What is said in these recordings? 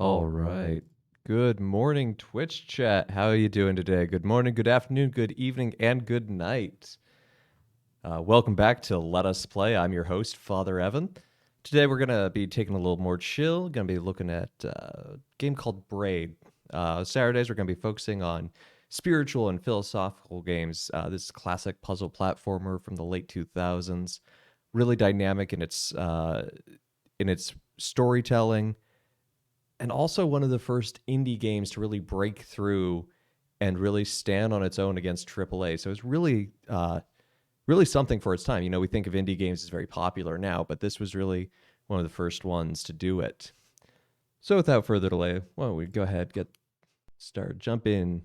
All right. Good morning, Twitch chat. How are you doing today? Good morning, good afternoon, good evening, and good night. Welcome back to Let Us Play. I'm your host, Father Evan. Today we're going to be taking a little more chill. Going to be looking at a game called Braid. Saturdays we're going to be focusing on spiritual and philosophical games. This is a classic puzzle platformer from the late 2000s. Really dynamic in its storytelling. And also one of the first indie games to really break through and really stand on its own against AAA. So it's really, really something for its time. You know, we think of indie games as very popular now, but this was really one of the first ones to do it. So without further delay, why don't we go ahead, get started, jump in.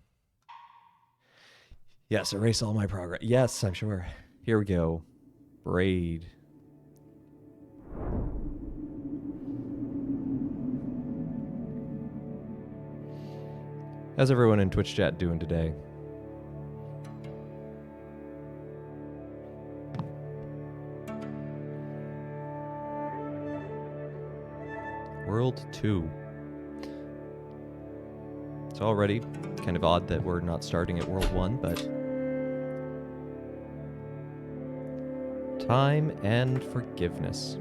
Yes, erase all my progress. Yes, I'm sure. Here we go. Braid. How's everyone in Twitch chat doing today? World 2. It's already kind of odd that we're not starting at World 1, but... Time and forgiveness.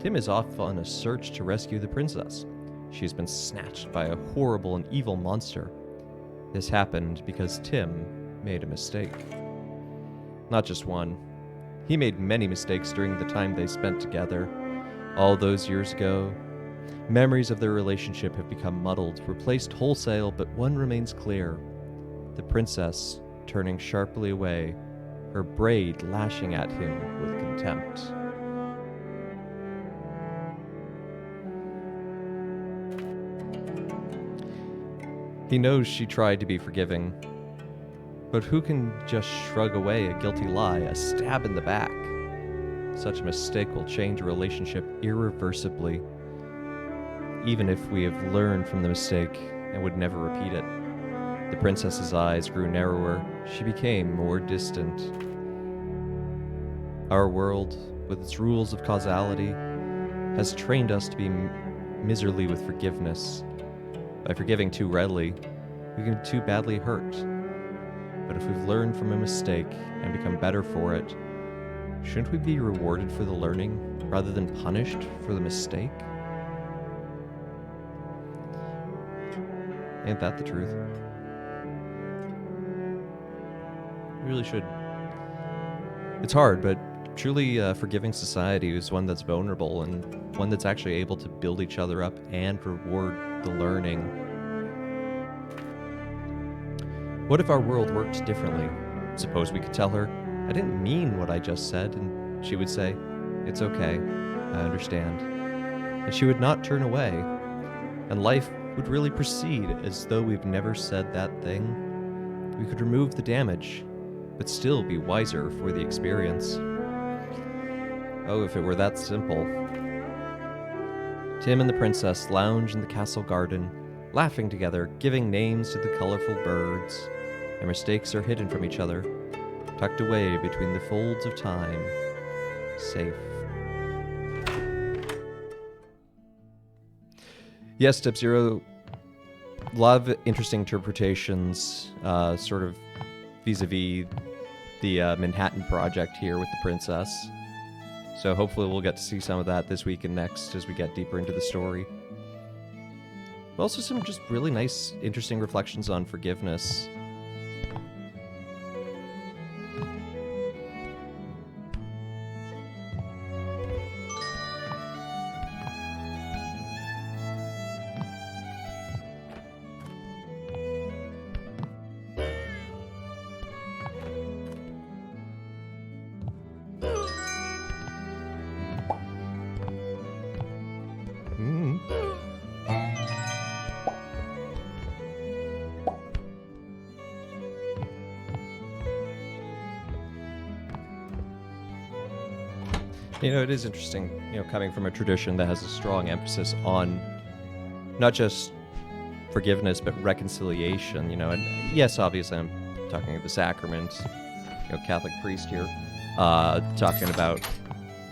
Tim is off on a search to rescue the princess. She's been snatched by a horrible and evil monster. This happened because Tim made a mistake. Not just one. He made many mistakes during the time they spent together. All those years ago, memories of their relationship have become muddled, replaced wholesale, but one remains clear. The princess turning sharply away, her braid lashing at him with contempt. He knows she tried to be forgiving, but who can just shrug away a guilty lie, a stab in the back? Such a mistake will change a relationship irreversibly, even if we have learned from the mistake and would never repeat it. The princess's eyes grew narrower. She became more distant. Our world, with its rules of causality, has trained us to be miserly with forgiveness. By forgiving too readily, we can be too badly hurt. But if we've learned from a mistake and become better for it, shouldn't we be rewarded for the learning rather than punished for the mistake? Ain't that the truth? We really should. It's hard, but truly forgiving society is one that's vulnerable and one that's actually able to build each other up and reward the learning. What if our world worked differently? Suppose we could tell her, I didn't mean what I just said, and she would say, it's okay, I understand. And she would not turn away, and life would really proceed as though we've never said that thing. We could remove the damage, but still be wiser for the experience. Oh, if it were that simple. Tim and the princess lounge in the castle garden, laughing together, giving names to the colorful birds. Their mistakes are hidden from each other, tucked away between the folds of time, safe. Yes, Step Zero, a lot of interesting interpretations, sort of vis-a-vis the Manhattan Project here with the princess. So hopefully we'll get to see some of that this week and next as we get deeper into the story. But also some just really nice, interesting reflections on forgiveness. You know, it is interesting, you know, coming from a tradition that has a strong emphasis on not just forgiveness, but reconciliation, you know, and yes, obviously I'm talking of the sacrament, you know, Catholic priest here, talking about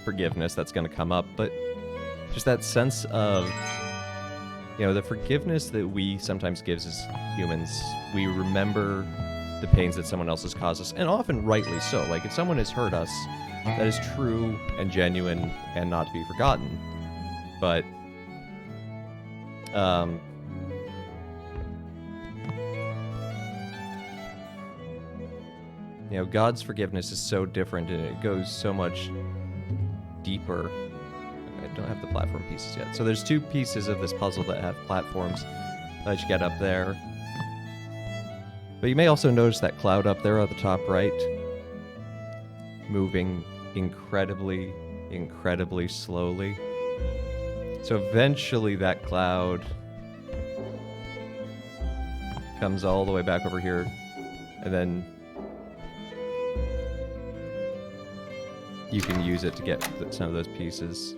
forgiveness, that's going to come up, but just that sense of You know, the forgiveness that we sometimes give as humans, we remember the pains that someone else has caused us, and often rightly so. Like, if someone has hurt us, that is true and genuine and not to be forgotten. But, you know, God's forgiveness is so different, and it goes so much deeper. I don't have the platform pieces yet. So there's 2 pieces of this puzzle that have platforms that you get up there. But you may also notice that cloud up there at the top right, moving incredibly, incredibly slowly. So eventually that cloud comes all the way back over here, and then you can use it to get some of those pieces.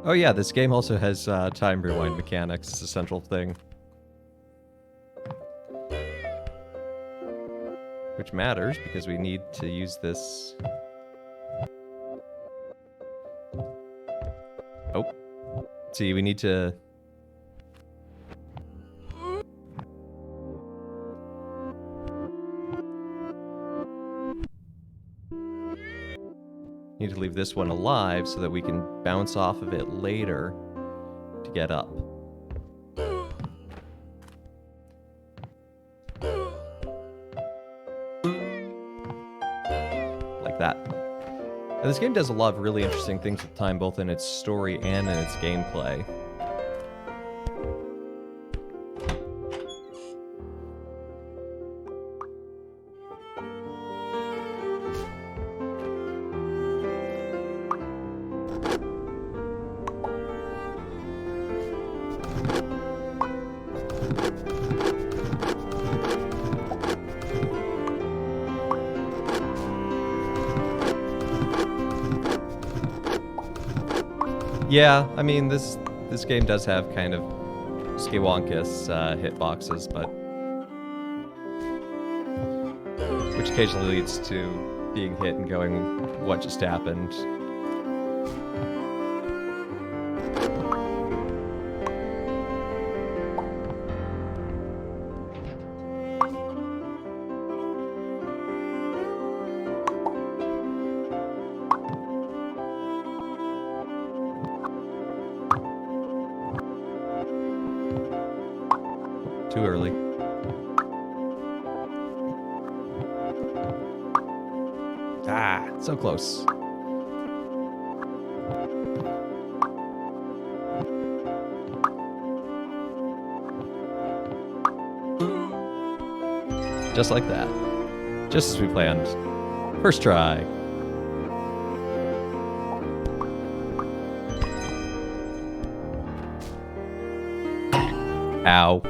Oh yeah, this game also has time rewind mechanics. It's a central thing. Which matters, because we need to use this... Oh. See, we need to... Need to leave this one alive so that we can bounce off of it later to get up. Like that. And this game does a lot of really interesting things with time, both in its story and in its gameplay. Yeah, I mean, this game does have kind of skywonkus hitboxes, but which occasionally leads to being hit and going, what just happened? Too early. Ah, so close. Just like that. Just as we planned. First try. Ow.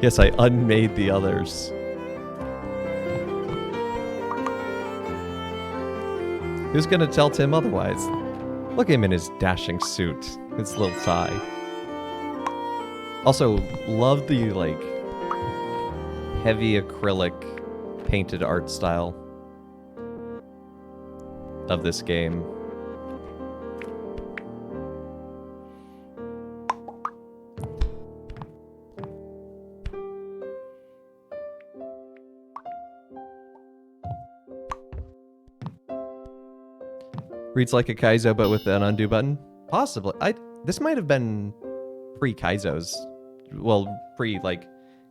Yes, I unmade the others. Who's gonna tell Tim otherwise? Look at him in his dashing suit, his little tie. Also, love the, like, heavy acrylic painted art style of this game. Reads like a Kaizo, but with an undo button? Possibly. This might have been pre-Kaizo's. Well, like,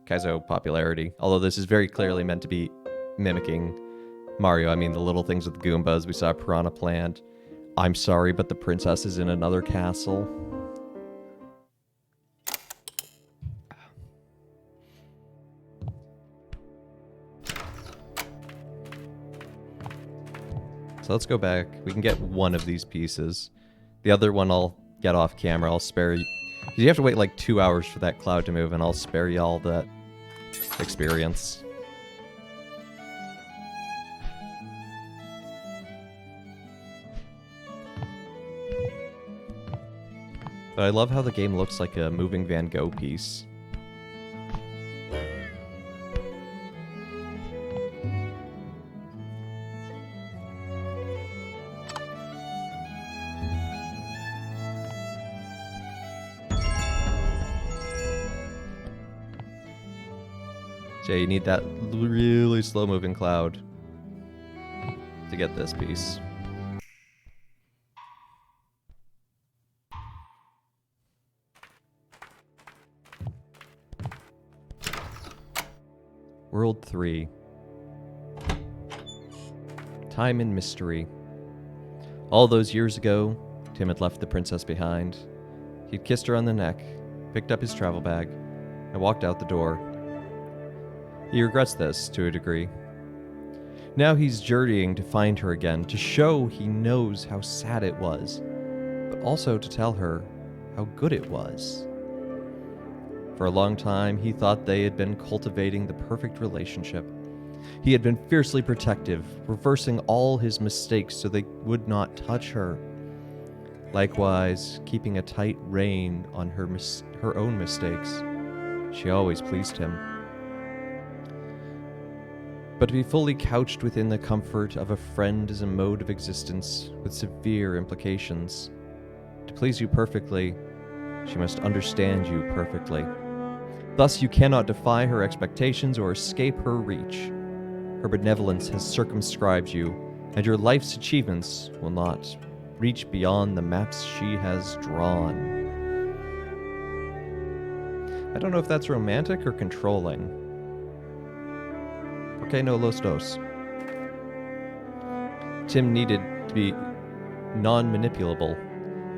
Kaizo popularity. Although this is very clearly meant to be mimicking Mario. I mean, the little things with the Goombas. We saw Piranha Plant. I'm sorry, but the princess is in another castle. So let's go back. We can get one of these pieces. The other one I'll get off camera. I'll spare You have to wait like 2 hours for that cloud to move, and I'll spare y'all that experience. But I love how the game looks like a moving Van Gogh piece. Jay, you need that really slow-moving cloud to get this piece. World 3. Time and mystery. All those years ago, Tim had left the princess behind. He'd kissed her on the neck, picked up his travel bag, and walked out the door. He regrets this, to a degree. Now he's journeying to find her again, to show he knows how sad it was, but also to tell her how good it was. For a long time, he thought they had been cultivating the perfect relationship. He had been fiercely protective, reversing all his mistakes so they would not touch her. Likewise, keeping a tight rein on her own mistakes. She always pleased him. But to be fully couched within the comfort of a friend is a mode of existence with severe implications. To please you perfectly, she must understand you perfectly. Thus you cannot defy her expectations or escape her reach. Her benevolence has circumscribed you, and your life's achievements will not reach beyond the maps she has drawn. I don't know if that's romantic or controlling. Porque no los dos? Tim needed to be non-manipulable.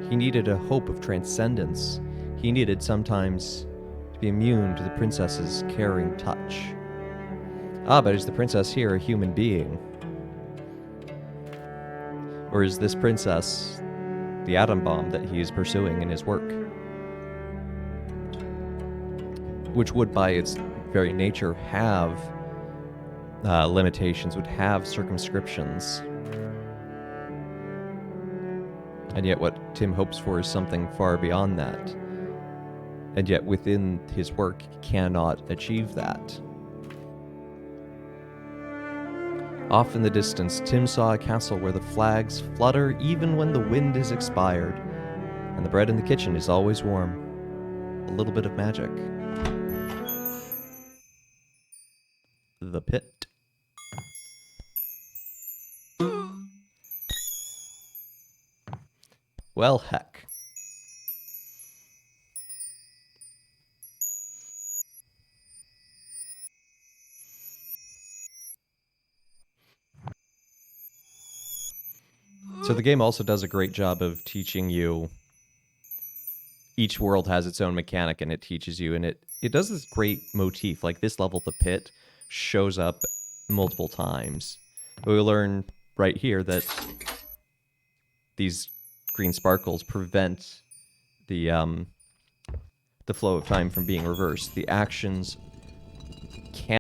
He needed a hope of transcendence. He needed sometimes to be immune to the princess's caring touch. Ah, but is the princess here a human being? Or is this princess the atom bomb that he is pursuing in his work? Which would, by its very nature, have limitations, would have circumscriptions. And yet what Tim hopes for is something far beyond that. And yet within his work, he cannot achieve that. Off in the distance, Tim saw a castle where the flags flutter even when the wind is expired, and the bread in the kitchen is always warm. A little bit of magic. The pit. Well, heck. So the game also does a great job of teaching you. Each world has its own mechanic, and it teaches you, and it does this great motif. Like this level, the pit, shows up multiple times. We learn right here that these green sparkles prevent the flow of time from being reversed. The actions can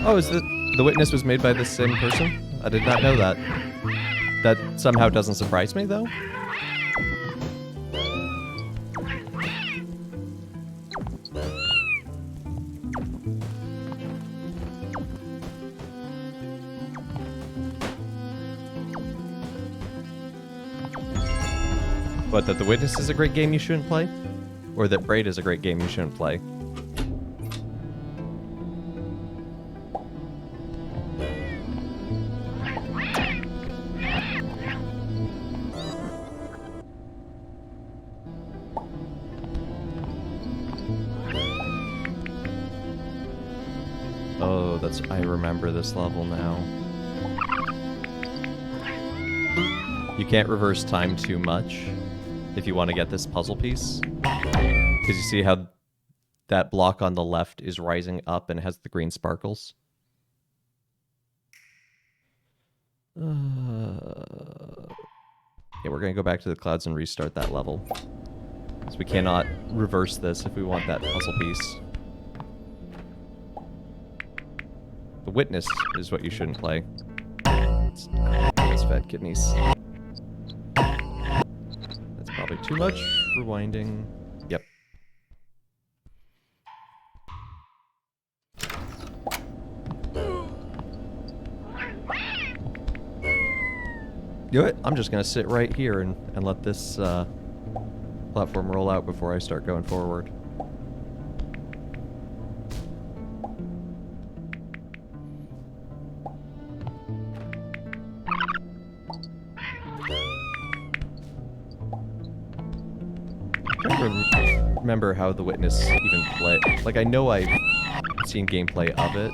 Oh, is the witness was made by the same person? I did not know that. That somehow doesn't surprise me, though. What, that The Witness is a great game you shouldn't play? Or that Braid is a great game you shouldn't play? Oh, I remember this level now. You can't reverse time too much if you want to get this puzzle piece. Because you see how that block on the left is rising up and has the green sparkles? Yeah, we're going to go back to the clouds and restart that level. So we cannot reverse this if we want that puzzle piece. The Witness is what you shouldn't play. It's fat kidneys. That's probably too much. Rewinding. Yep. You know what? I'm just going to sit right here and let this platform roll out before I start going forward. I'm trying to remember how The Witness even play. Like, I know I've seen gameplay of it.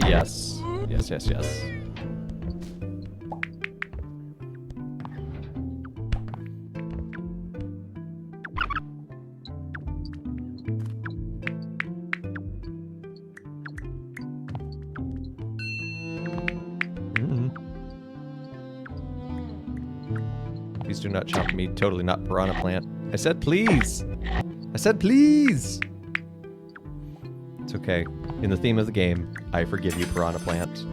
Yes. Yes. Please do not chomp me. Totally not piranha plant. I said please! I said please! It's okay. In the theme of the game, I forgive you, piranha plant.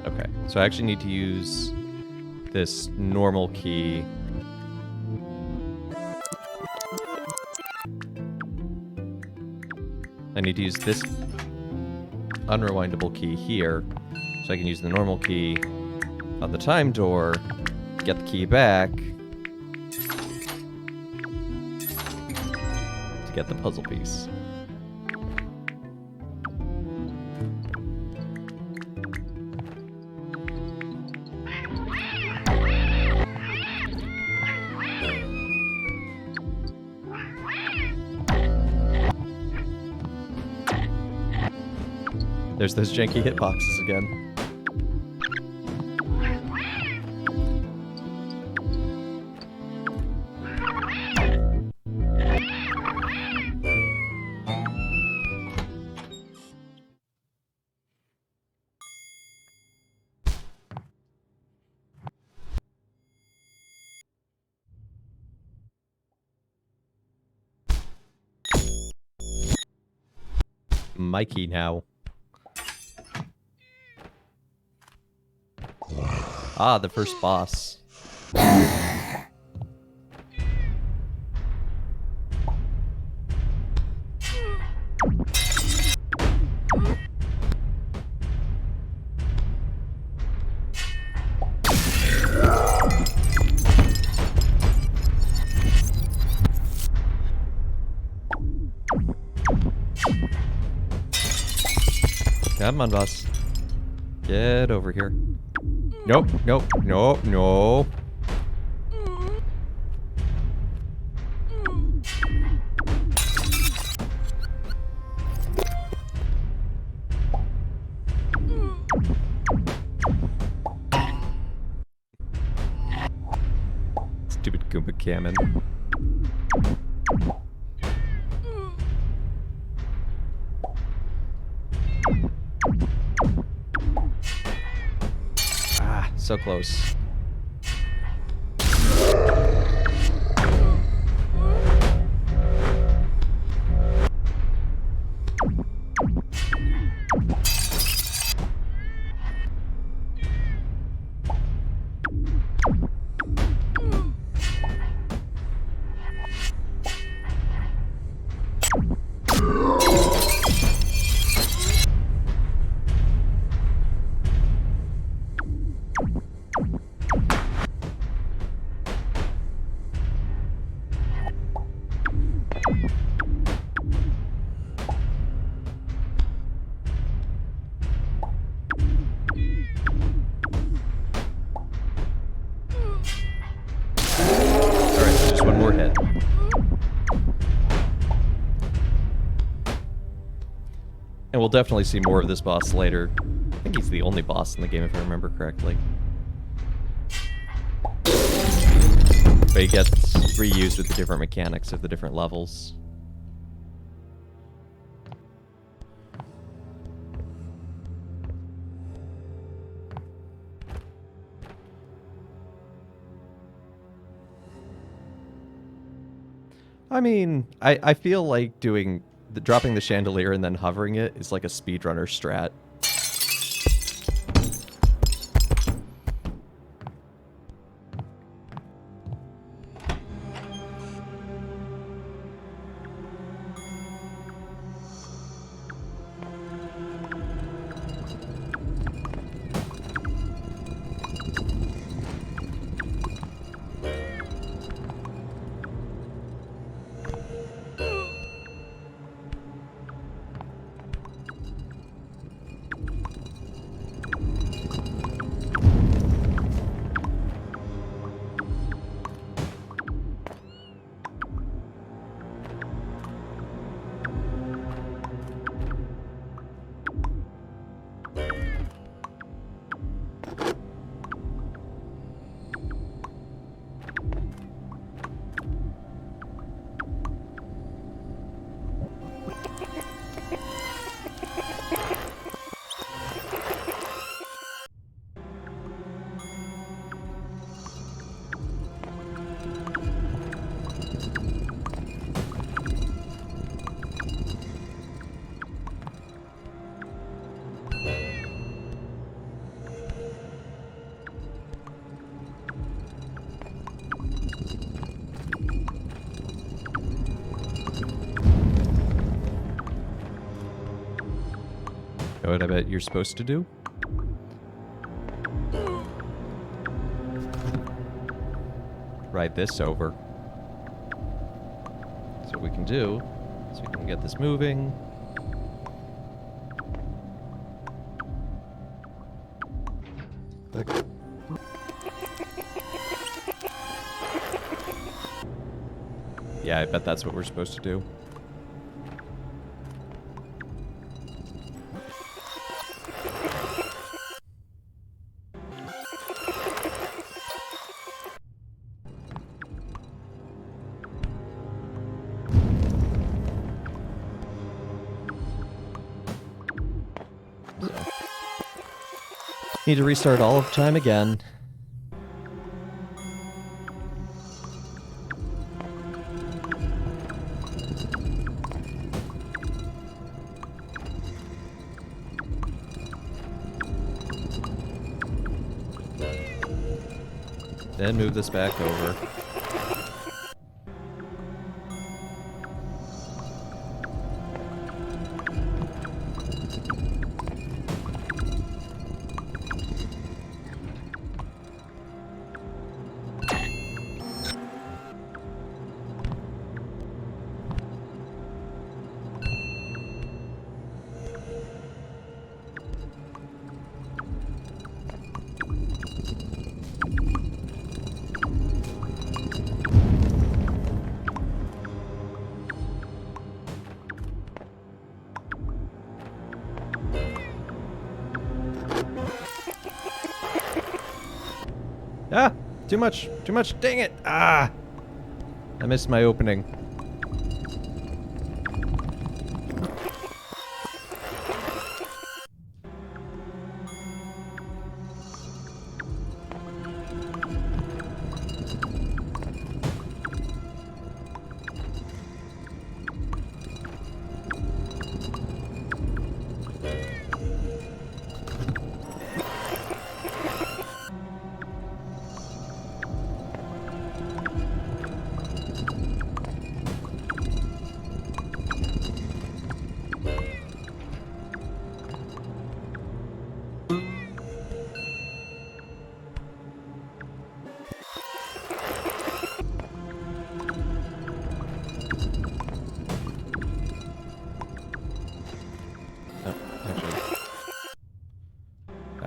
Okay, so I actually need to use this normal key. I need to use this unrewindable key here, so I can use the normal key on the time door, get the key back, to get the puzzle piece. There's those janky hitboxes again. Mikey now. Ah, the first boss. Come on, boss. Get over here. Nope, nope, nope, no. Stupid Goomba Gammon. Ah, so close. And we'll definitely see more of this boss later. I think he's the only boss in the game, if I remember correctly. But he gets reused with the different mechanics of the different levels. I mean, I feel like dropping the chandelier and then hovering it is like a speedrunner strat. Know what I bet you're supposed to do? Ride this over. That's what we can do. So we can get this moving. Click. Yeah, I bet that's what we're supposed to do. Need to restart all of time again. Then move this back over. Ah! Too much! Too much! Dang it! Ah! I missed my opening.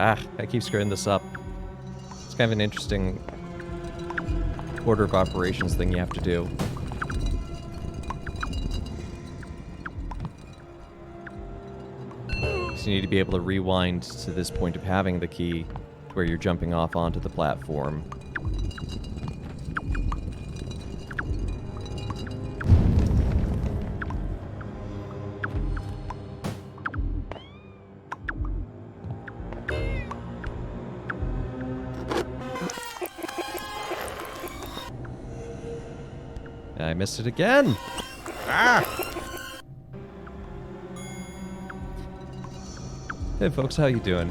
Ah, I keep screwing this up. It's kind of an interesting order of operations thing you have to do. So you need to be able to rewind to this point of having the key where you're jumping off onto the platform. I missed it again! Ah! Hey folks, how you doing?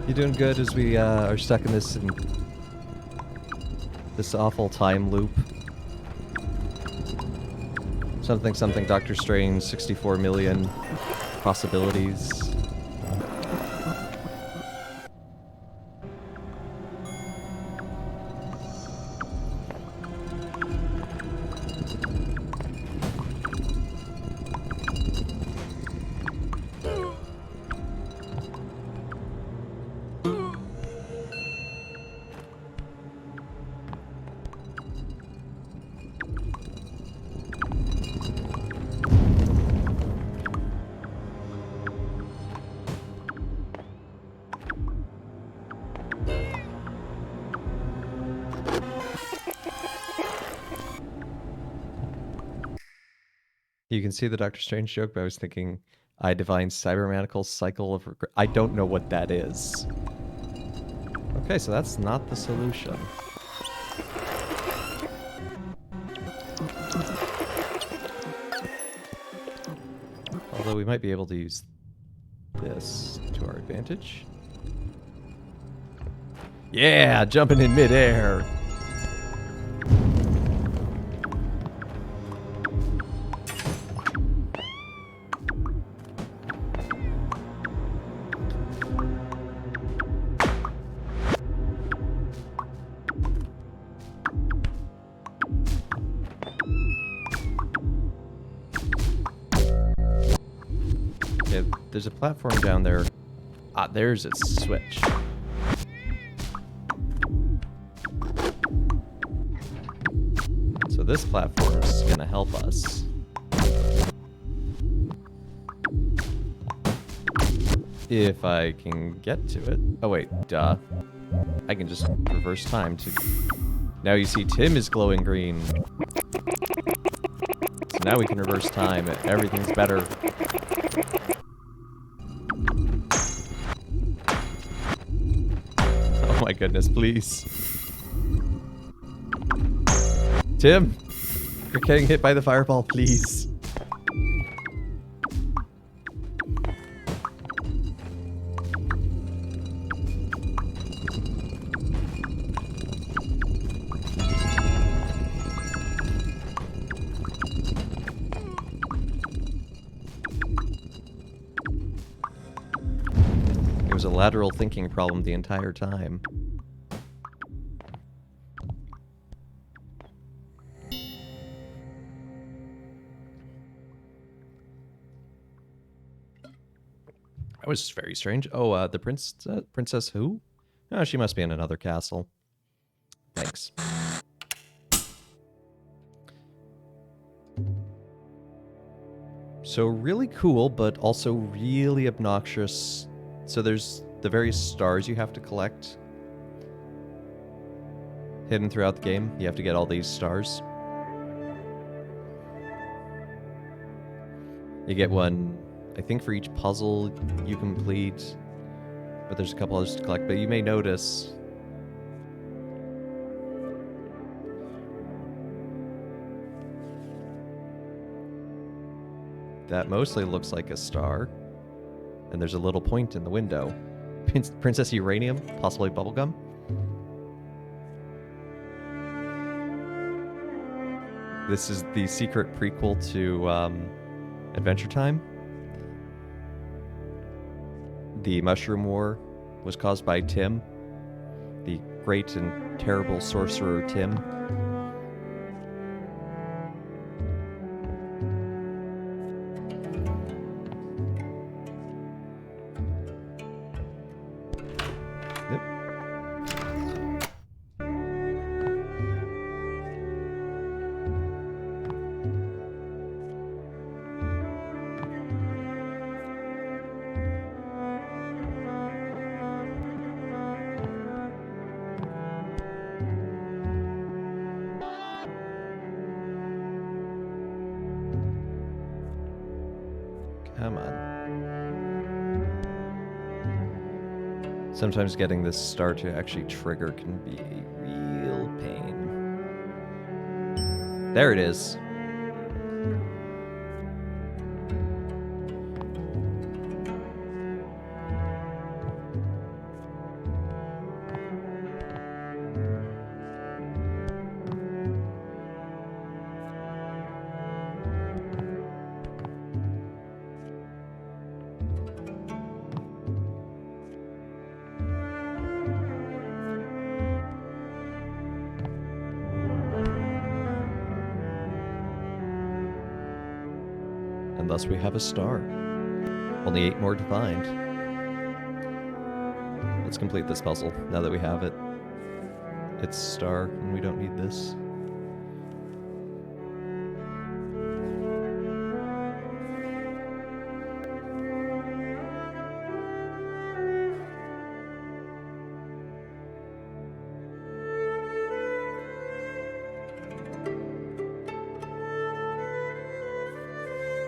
You doing good as we are stuck in this awful time loop? Something Doctor Strange, 64 million possibilities. You can see the Doctor Strange joke, but I was thinking, I divine cybernetical cycle of regret. I don't know what that is. Okay, so that's not the solution. Although we might be able to use this to our advantage. Yeah, jumping in midair. There's a platform down there. Ah, there's its switch. So this platform is gonna help us. If I can get to it. Oh wait, duh. I can just reverse time to... Now you see Tim is glowing green. So now we can reverse time. Everything's better. Oh my goodness, please. Tim! You're getting hit by the fireball, please. It was a lateral thinking problem the entire time. That was very strange. Oh, the princess who? Oh, she must be in another castle. Thanks. So really cool, but also really obnoxious. So there's the various stars you have to collect. hidden throughout the game. You have to get all these stars. You get one, I think, for each puzzle you complete, but there's a couple others to collect. But you may notice that mostly looks like a star, and there's a little point in the window. Princess Uranium, possibly bubblegum. This is the secret prequel to Adventure Time. The Mushroom War was caused by Tim, the great and terrible sorcerer Tim. Come on. Sometimes getting this star to actually trigger can be a real pain. There it is. And thus we have a star. Only 8 more to find. Let's complete this puzzle now that we have it. It's star, and we don't need this.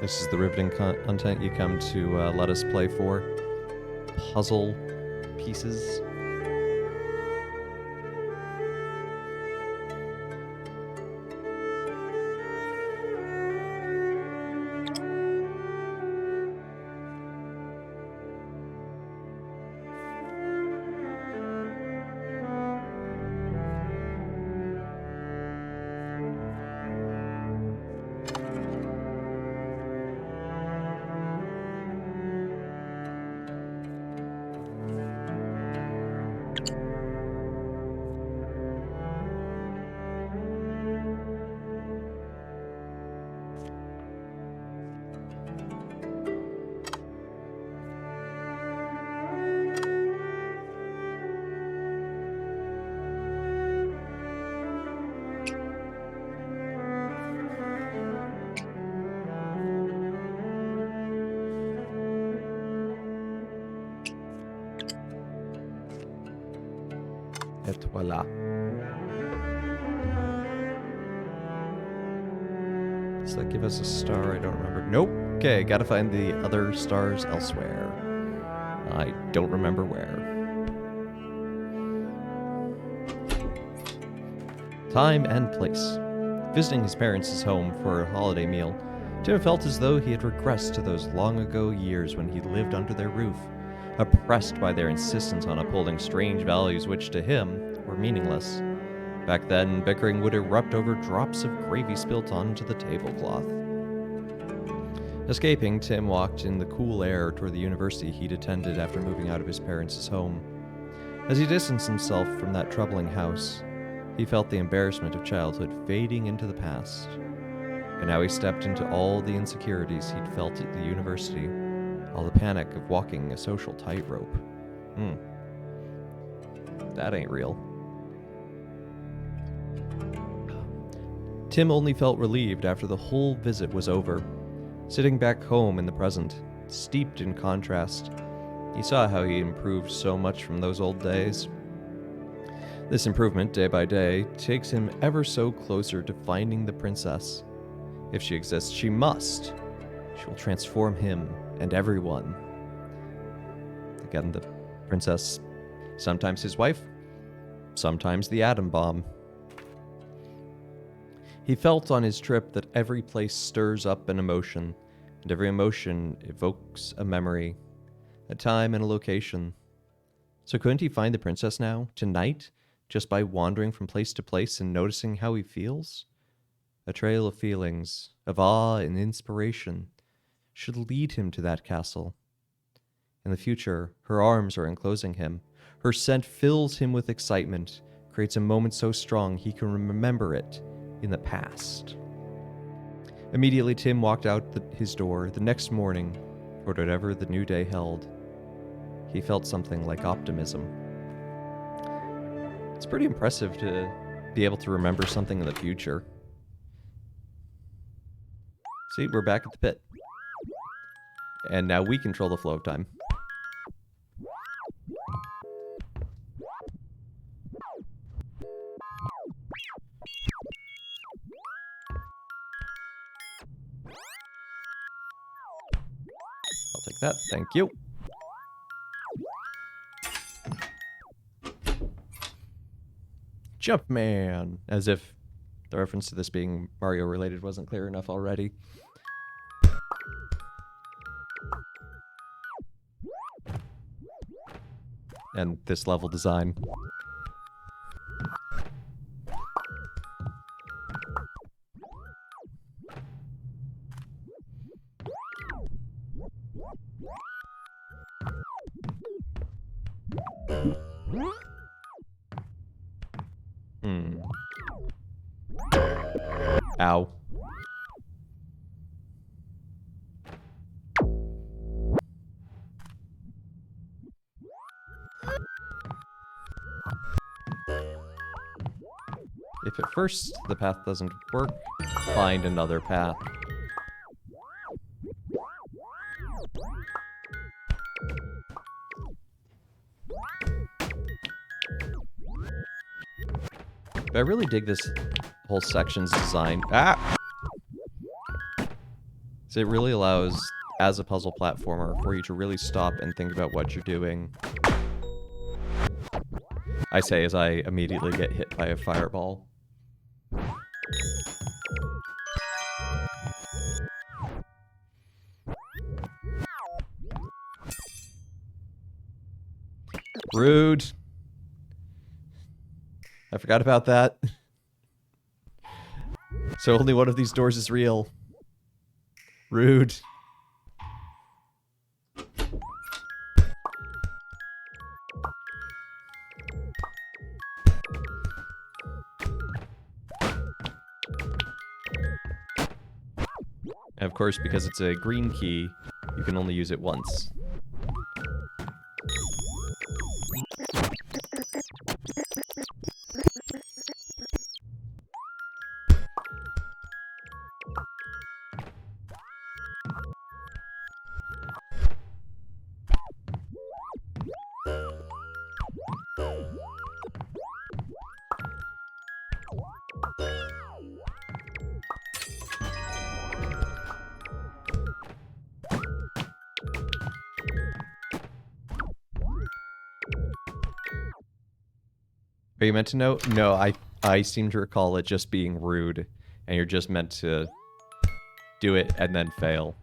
This is the riveting content you come to let us play for. Puzzle pieces. Et voila. Does that give us a star? I don't remember. Nope. Okay, gotta find the other stars elsewhere. I don't remember where. Time and place. Visiting his parents' home for a holiday meal, Tim felt as though he had regressed to those long ago years when he lived under their roof, oppressed by their insistence on upholding strange values which, to him, were meaningless. Back then, bickering would erupt over drops of gravy spilt onto the tablecloth. Escaping, Tim walked in the cool air toward the university he'd attended after moving out of his parents' home. As he distanced himself from that troubling house, he felt the embarrassment of childhood fading into the past. And now he stepped into all the insecurities he'd felt at the university, all the panic of walking a social tightrope. That ain't real. Tim only felt relieved after the whole visit was over. Sitting back home in the present, steeped in contrast, he saw how he improved so much from those old days. This improvement, day by day, takes him ever so closer to finding the princess. If she exists, she must. She will transform him and everyone. Again, the princess, sometimes his wife, sometimes the atom bomb. He felt on his trip that every place stirs up an emotion, and every emotion evokes a memory, a time and a location. So couldn't he find the princess now, tonight, just by wandering from place to place and noticing how he feels? A trail of feelings, of awe and inspiration, should lead him to that castle. In the future, her arms are enclosing him. Her scent fills him with excitement, creates a moment so strong he can remember it in the past. Immediately, Tim walked out his door the next morning for whatever the new day held. He felt something like optimism. It's pretty impressive to be able to remember something in the future. See, we're back at the pit. And now we control the flow of time. I'll take that, thank you. Jumpman! As if the reference to this being Mario related wasn't clear enough already. And this level design. Ow. If at first the path doesn't work, find another path. But I really dig this whole section's design. So it really allows, as a puzzle platformer, for you to really stop and think about what you're doing. I say as I immediately get hit by a fireball. Rude. I forgot about that. So only one of these doors is real. Rude. And of course, because it's a green key, you can only use it once. Are you meant to know? No, I seem to recall it just being rude, and you're just meant to do it and then fail.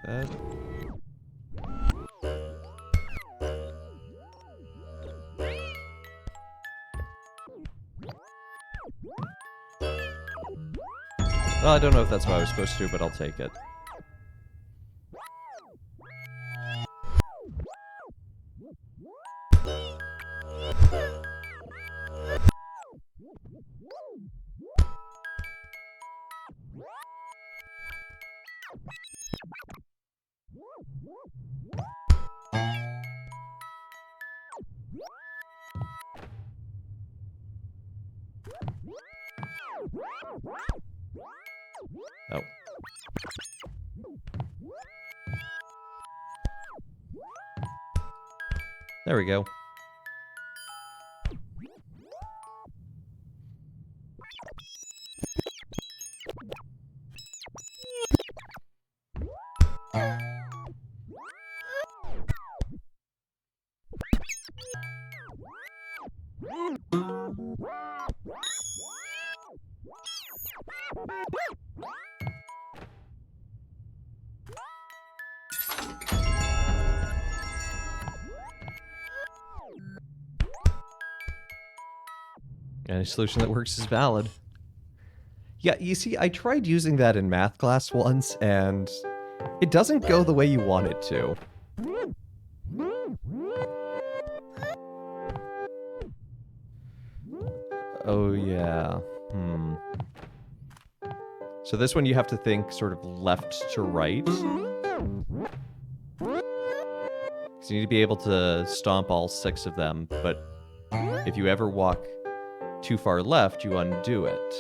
That. Well, I don't know if that's what I was supposed to do, but I'll take it. Oh. There we go. Any solution that works is valid. Yeah, you see, I tried using that in math class once, and it doesn't go the way you want it to. Oh, yeah. So this one you have to think sort of left to right. So you need to be able to stomp all 6 of them, but if you ever walk too far left, you undo it.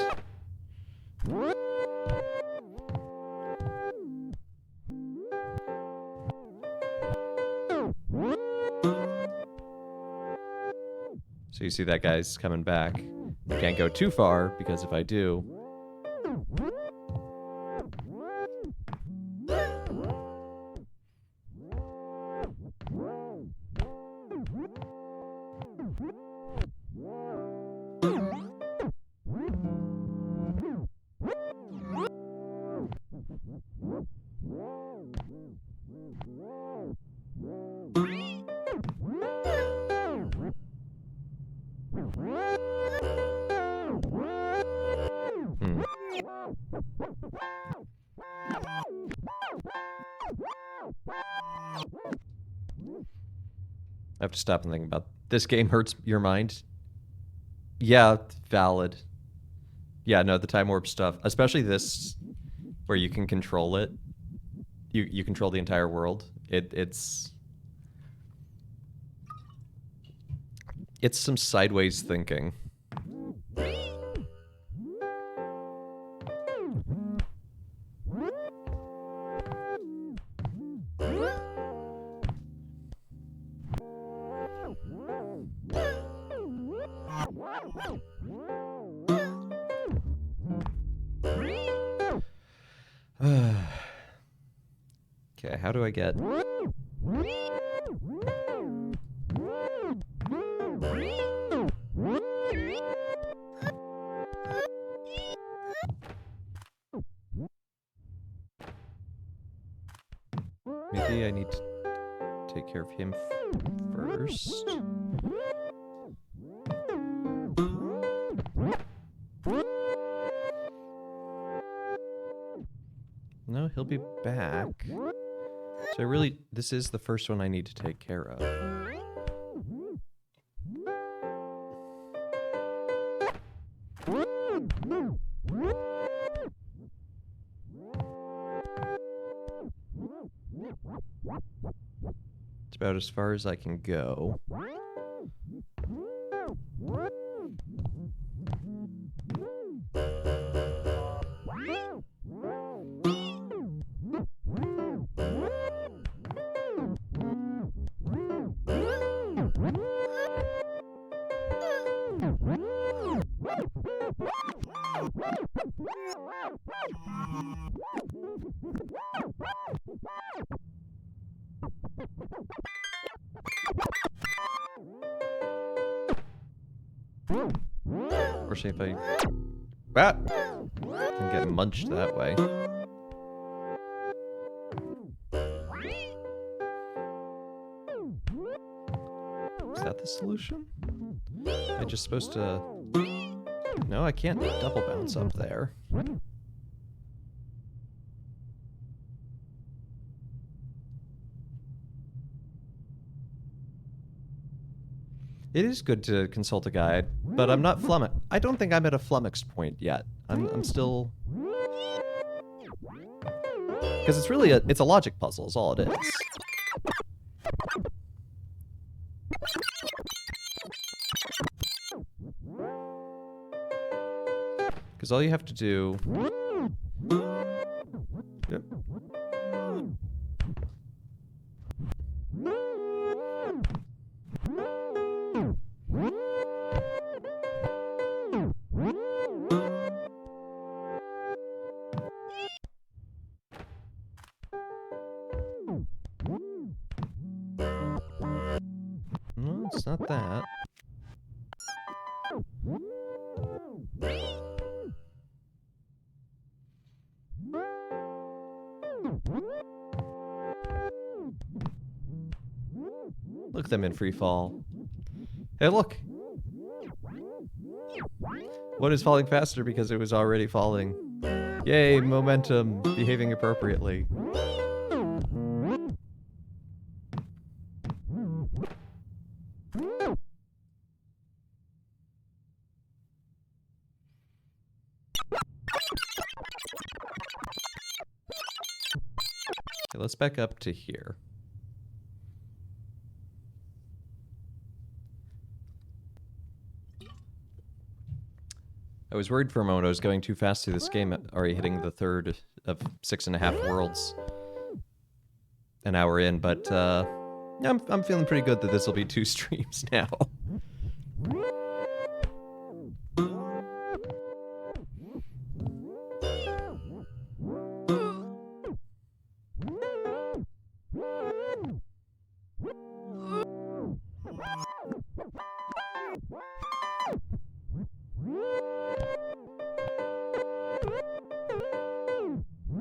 So you see that guy's coming back. I can't go too far, because if I do... I have to stop and think about this game hurts your mind. Yeah, valid. Yeah, no, the time warp stuff, especially this, where you can control it. You control the entire world. It's some sideways thinking. Okay, how do I get... Maybe I need to take care of him first. No, he'll be back. So I really... This is the first one I need to take care of. It's about as far as I can go. Unfortunately, if I can get munched that way. Is that the solution? Am I just supposed to... No, I can't double bounce up there. It is good to consult a guide, but I'm not flummoxed. I don't think I'm at a flummoxed point yet. I'm still... Because it's really it's a logic puzzle is all it is. Because all you have to do... Yep. No, it's not that. Look at them in free fall. Hey, look! One is falling faster because it was already falling. Yay, momentum, behaving appropriately. Okay, let's back up to here. I was worried for a moment I was going too fast through this game, already hitting the third of 6.5 worlds an hour in, but yeah, I'm feeling pretty good that this will be 2 streams now.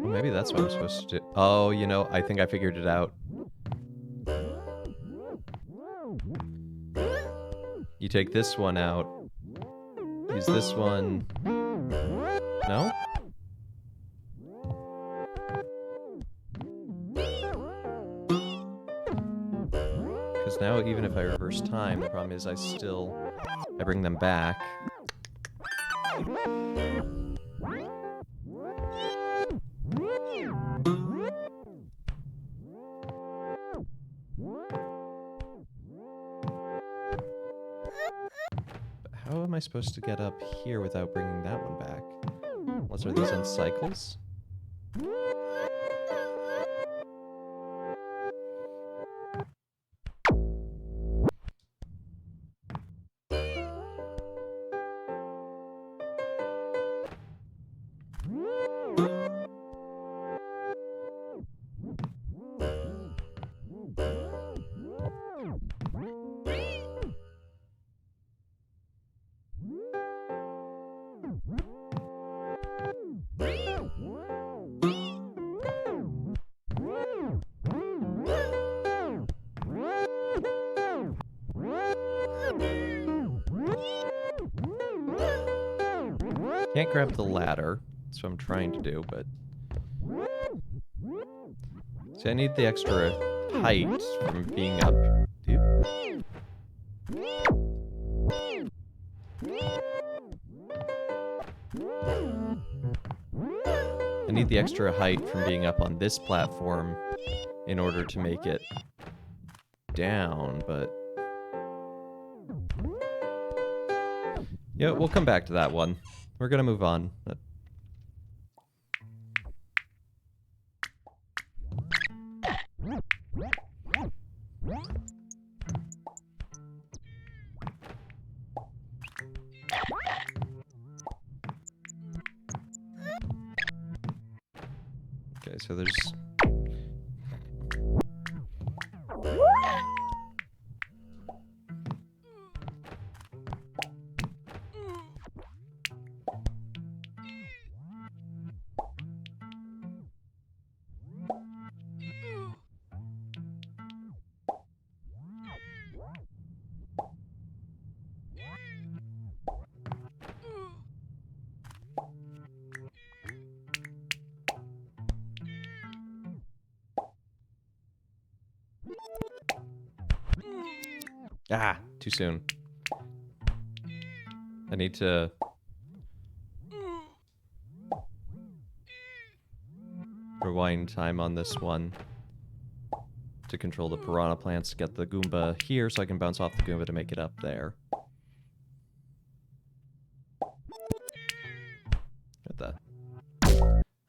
Maybe that's what I'm supposed to do. Oh, you know, I think I figured it out. You take this one out. Use this one. No? Because now even if I reverse time, the problem is I bring them back. How am I supposed to get up here without bringing that one back? Unless are these on cycles? Can't grab the ladder. That's what I'm trying to do, but... See, I need the extra height from being up. Dude. I need the extra height from being up on this platform in order to make it down, but... Yeah, we'll come back to that one. We're gonna move on. Okay, so there's... Ah, too soon. I need to... rewind time on this one to control the piranha plants to get the Goomba here so I can bounce off the Goomba to make it up there. What the...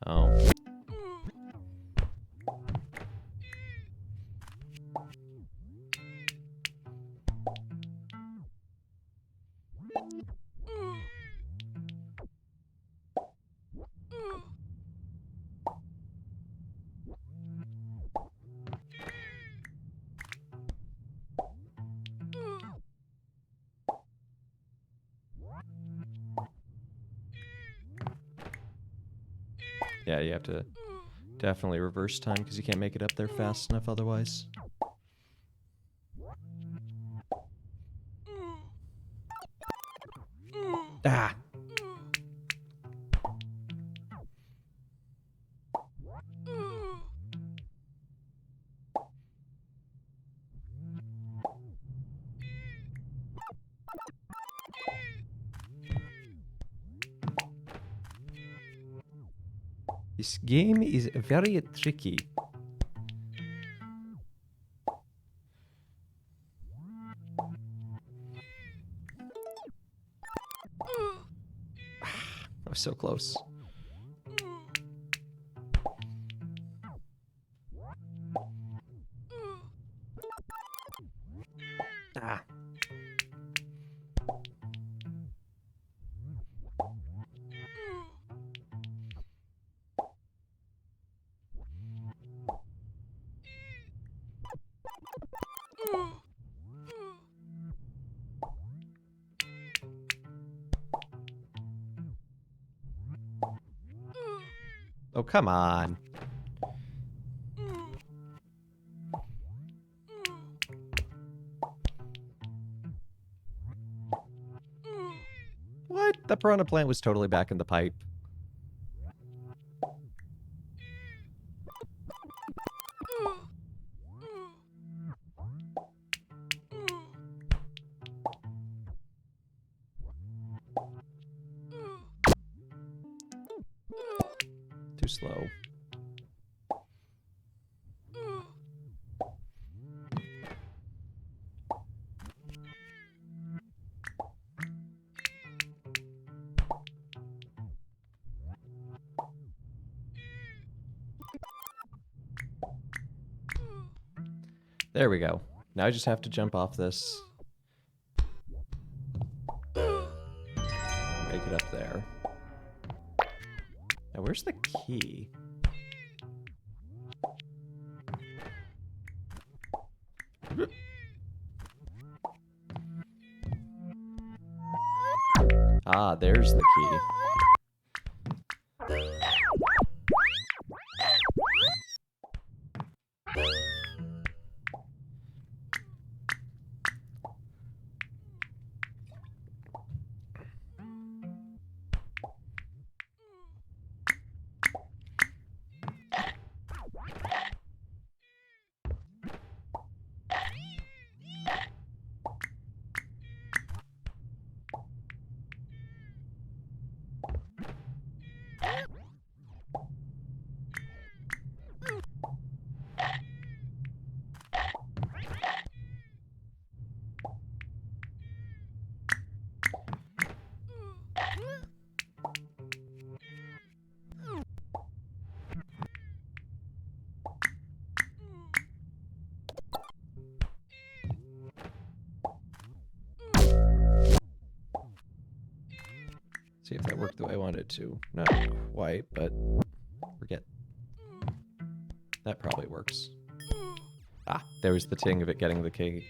Oh. Yeah, you have to definitely reverse time because you can't make it up there fast enough otherwise. Ah! This game is very tricky. I was so close. Ah. Oh, come on. What? The piranha plant was totally back in the pipe. Too slow. There we go. Now I just have to jump off this. Make it up there. Now where's the key? Ah, there's the key. See if that worked the way I wanted it to. Not quite, but forget. That probably works. Ah, there was the ting of it getting the key.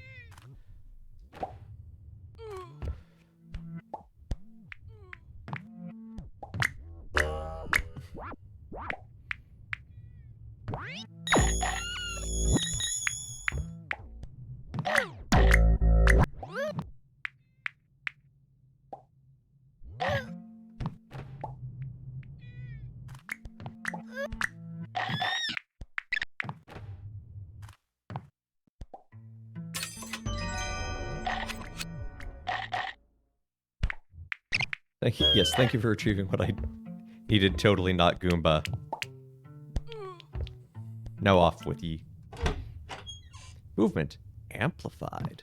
Yes, thank you for retrieving what I needed. Totally not Goomba. Now off with ye. Movement amplified.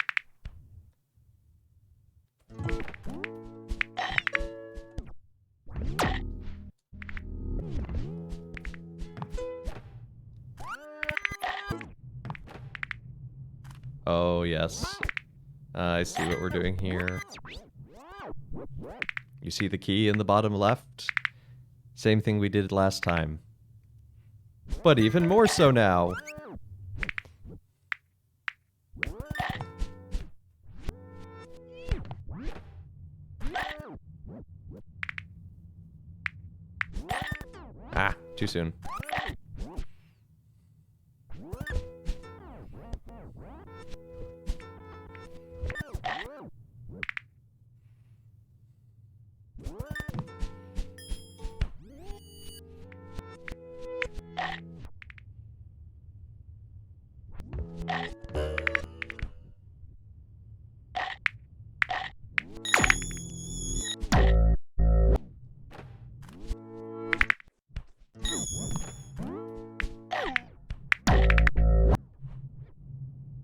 Oh, yes. I see what we're doing here. You see the key in the bottom left? Same thing we did last time. But even more so now. Ah, too soon.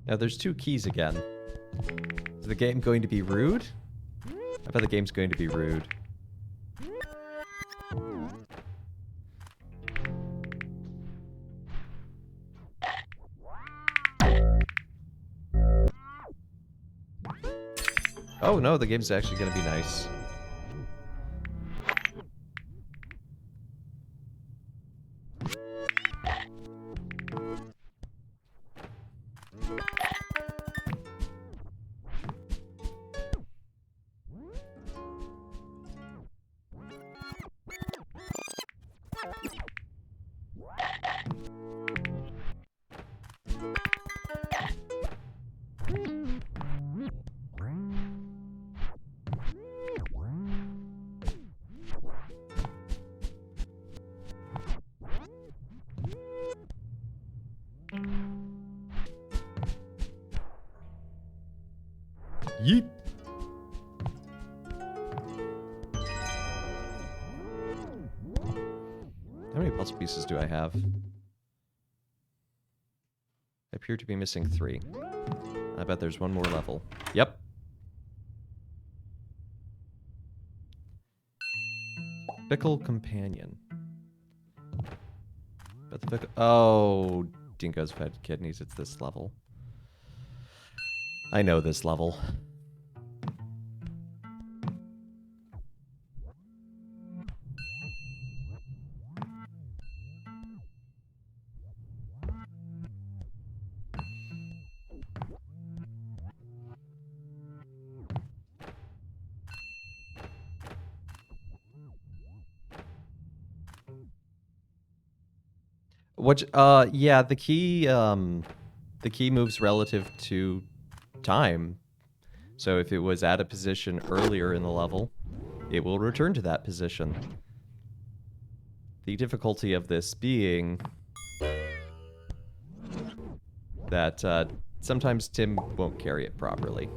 Now there's 2 keys again. Is the game going to be rude? I bet the game's going to be rude. Oh no, the game's actually going to be nice. Yeet! How many puzzle pieces do I have? I appear to be missing 3. I bet there's one more level. Yep. Fickle companion. But the fickle... Oh, Dingo's fed kidneys. It's this level. I know this level. Which, yeah, the key moves relative to time. So if it was at a position earlier in the level, it will return to that position. The difficulty of this being that sometimes Tim won't carry it properly.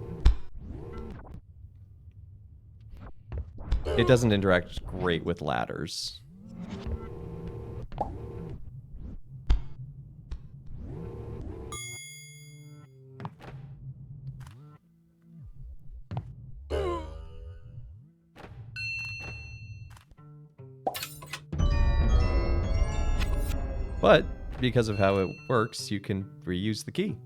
It doesn't interact great with ladders. But because of how it works, you can reuse the key.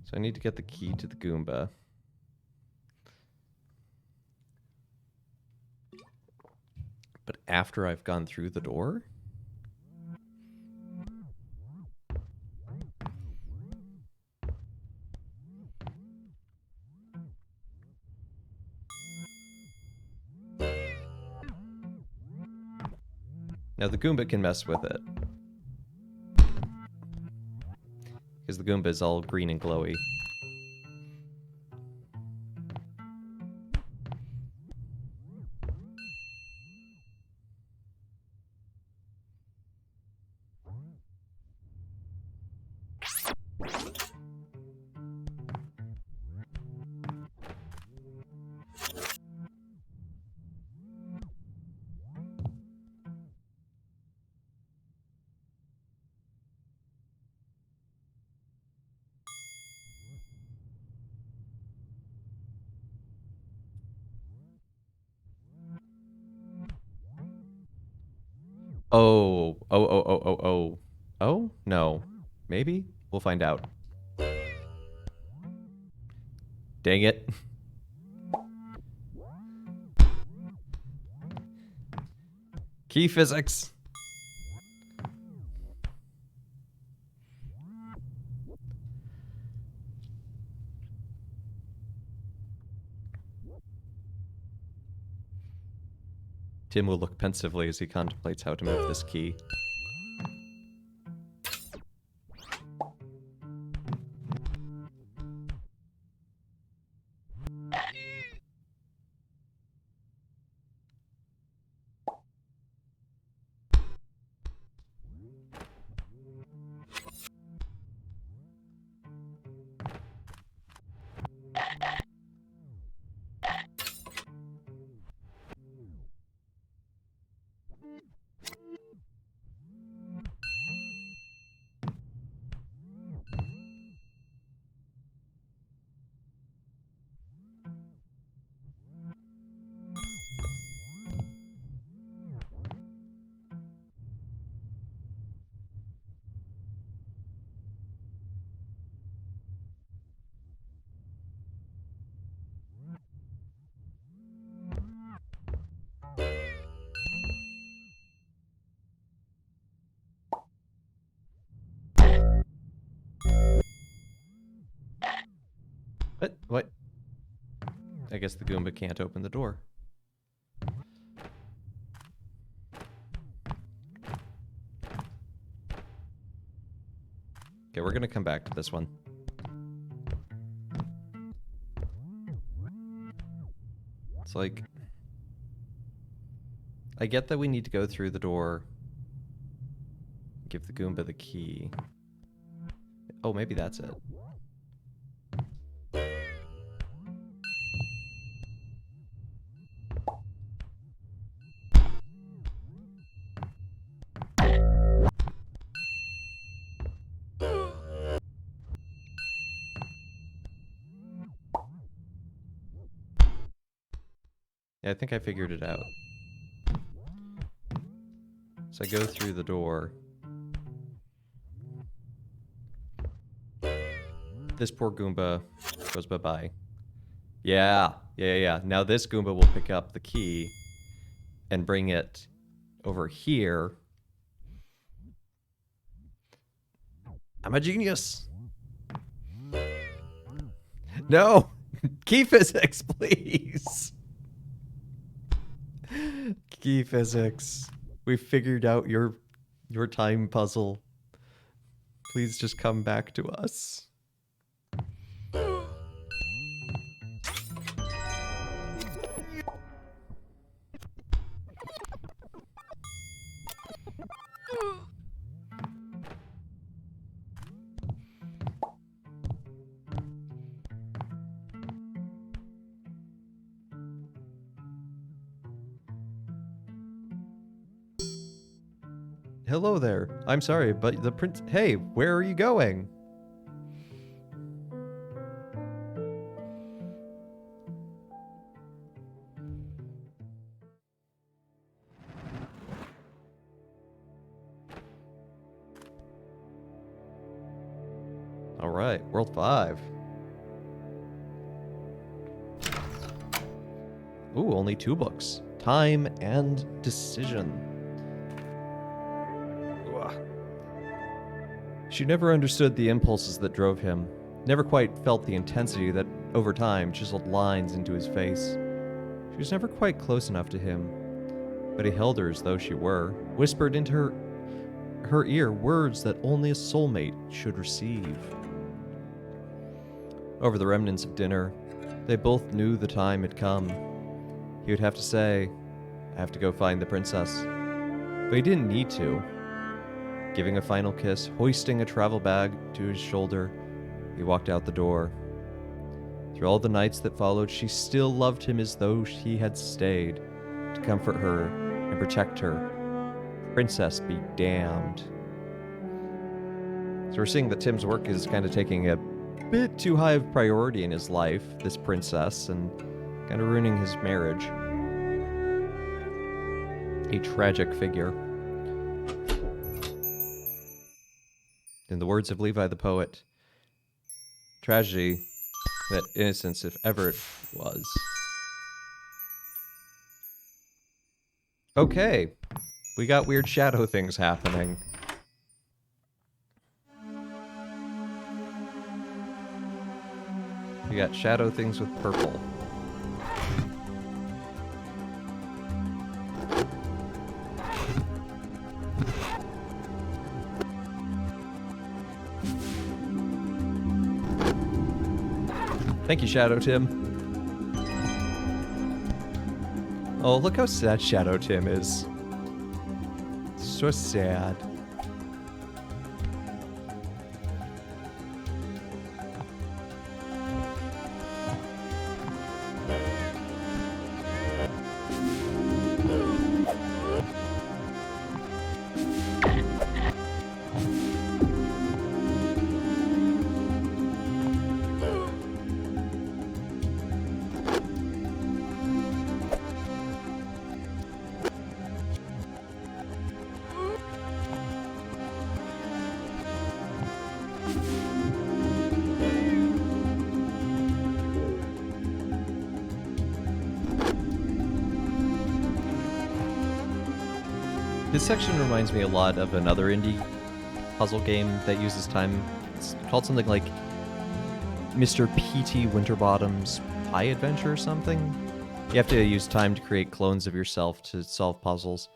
So I need to get the key to the Goomba. But after I've gone through the door? Now the Goomba can mess with it. Because the Goomba is all green and glowy. Oh, oh, oh, oh, oh, oh. Oh? No. Maybe? We'll find out. Dang it. Key physics. Tim will look pensively as he contemplates how to move this key. What? What? I guess the Goomba can't open the door. Okay, we're gonna come back to this one. It's like... I get that we need to go through the door. Give the Goomba the key. Oh, maybe that's it. Yeah, I think I figured it out. So I go through the door. This poor Goomba goes bye-bye. Yeah. Now this Goomba will pick up the key and bring it over here. I'm a genius. No! Key physics, please! Key physics. We figured out your time puzzle. Please just come back to us. Hello there. I'm sorry, but the prince... Hey, where are you going? All right, World 5. Ooh, only 2 books. Time and Decision. She never understood the impulses that drove him, never quite felt the intensity that, over time, chiseled lines into his face. She was never quite close enough to him, but he held her as though she were, whispered into her ear words that only a soulmate should receive. Over the remnants of dinner, they both knew the time had come. He would have to say, I have to go find the princess. But he didn't need to. Giving a final kiss, hoisting a travel bag to his shoulder, he walked out the door. Through all the nights that followed, she still loved him as though he had stayed to comfort her and protect her. Princess be damned. So we're seeing that Tim's work is kind of taking a bit too high of priority in his life, this princess, and kind of ruining his marriage. A tragic figure. In the words of Levi the poet, tragedy, that innocence, if ever it was. Okay, we got weird shadow things happening. We got shadow things with purple. Thank you, Shadow Tim. Oh, look how sad Shadow Tim is. So sad. This section reminds me a lot of another indie puzzle game that uses time. It's called something like Mr. P.T. Winterbottom's Pie Adventure or something. You have to use time to create clones of yourself to solve puzzles.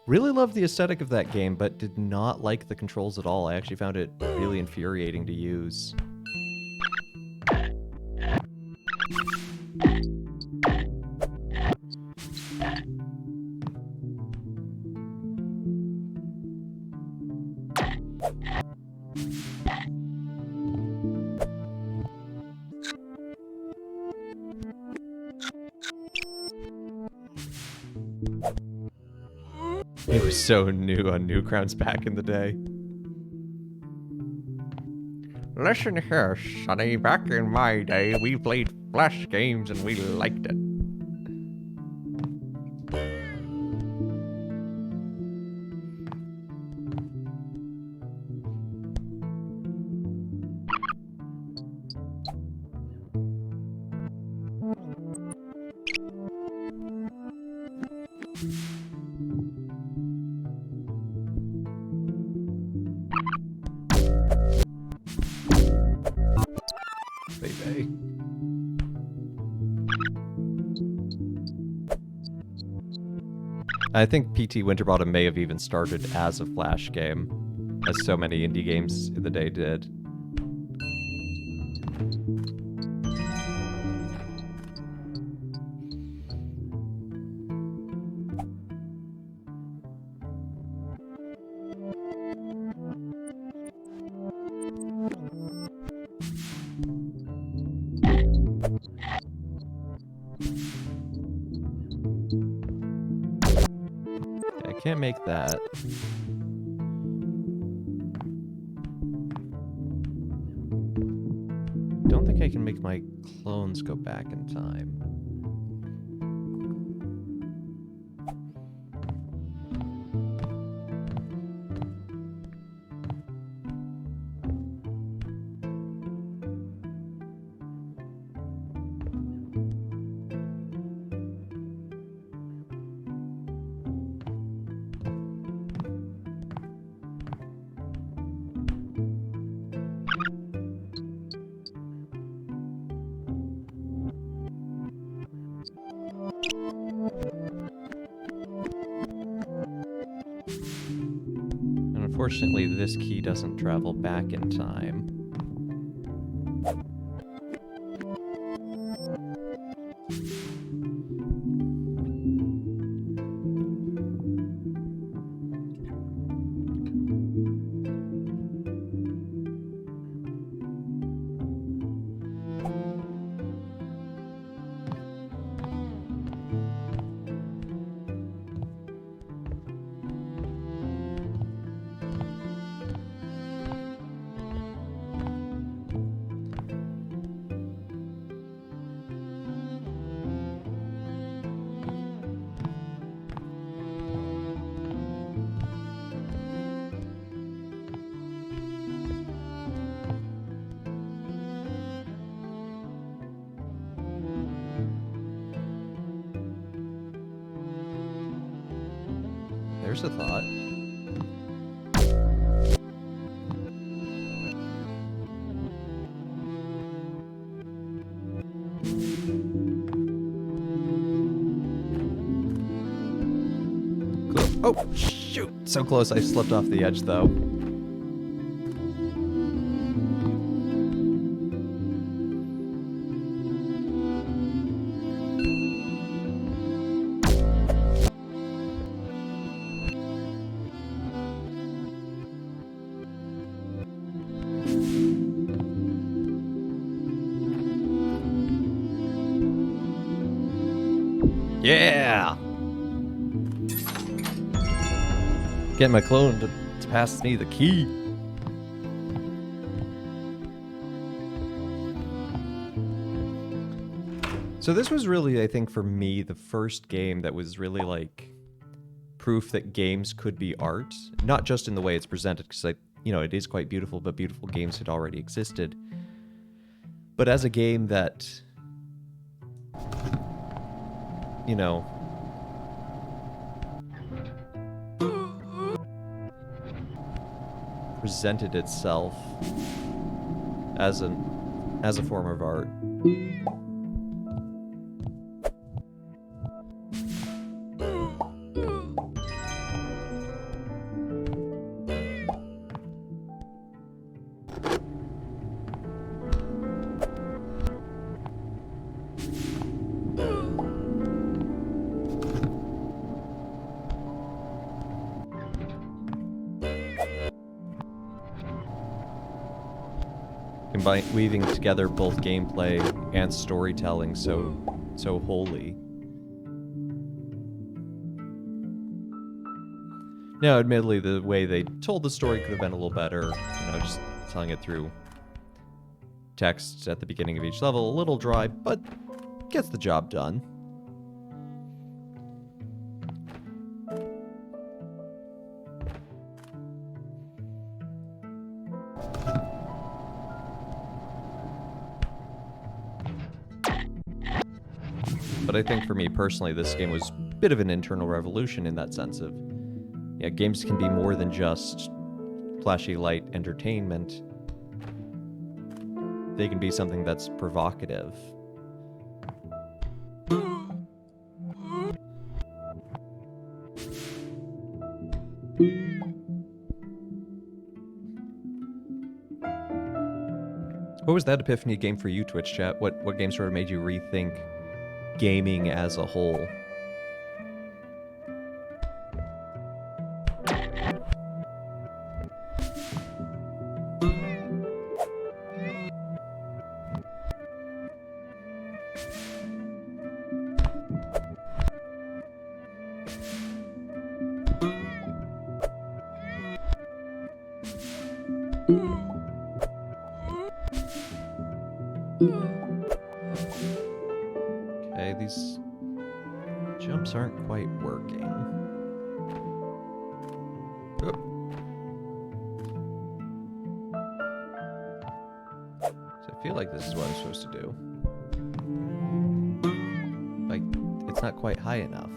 Really loved the aesthetic of that game, but did not like the controls at all. I actually found it really infuriating to use. It was so new on Newgrounds back in the day. Listen here, Sonny. Back in my day, we played Flash games and we liked it. Baby. I think P.T. Winterbottom may have even started as a Flash game, as so many indie games in the day did. I can't make that. Don't think I can make my clones go back in time. Unfortunately, this key doesn't travel back in time. There's a thought. Cool. Oh, shoot! So close, I slipped off the edge, though. Yeah! Get my clone to pass me the key. So this was really, I think, for me, the first game that was really like proof that games could be art, not just in the way it's presented, because it is quite beautiful, but beautiful games had already existed. But as a game that, presented itself as a form of art. Weaving together both gameplay and storytelling so wholly. Now, admittedly, the way they told the story could have been a little better. Just telling it through text at the beginning of each level, a little dry, but gets the job done. But I think for me personally, this game was a bit of an internal revolution in that sense of, games can be more than just flashy light entertainment. They can be something that's provocative. What was that epiphany game for you, Twitch chat? What game sort of made you rethink gaming as a whole? Okay, these jumps aren't quite working. Oh. So I feel like this is what I'm supposed to do. Like, it's not quite high enough.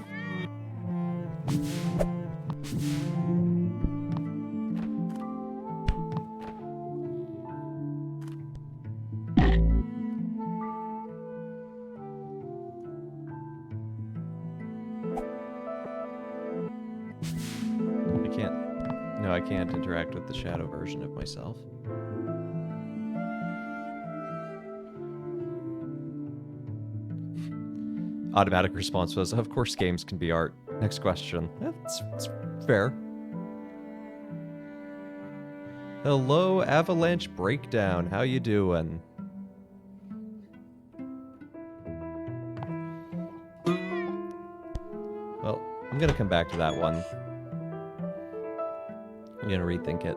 I can't interact with the shadow version of myself. Automatic response was, of course games can be art. Next question. That's fair. Hello, Avalanche Breakdown. How you doing? Well, I'm gonna come back to that one. I'm gonna rethink it.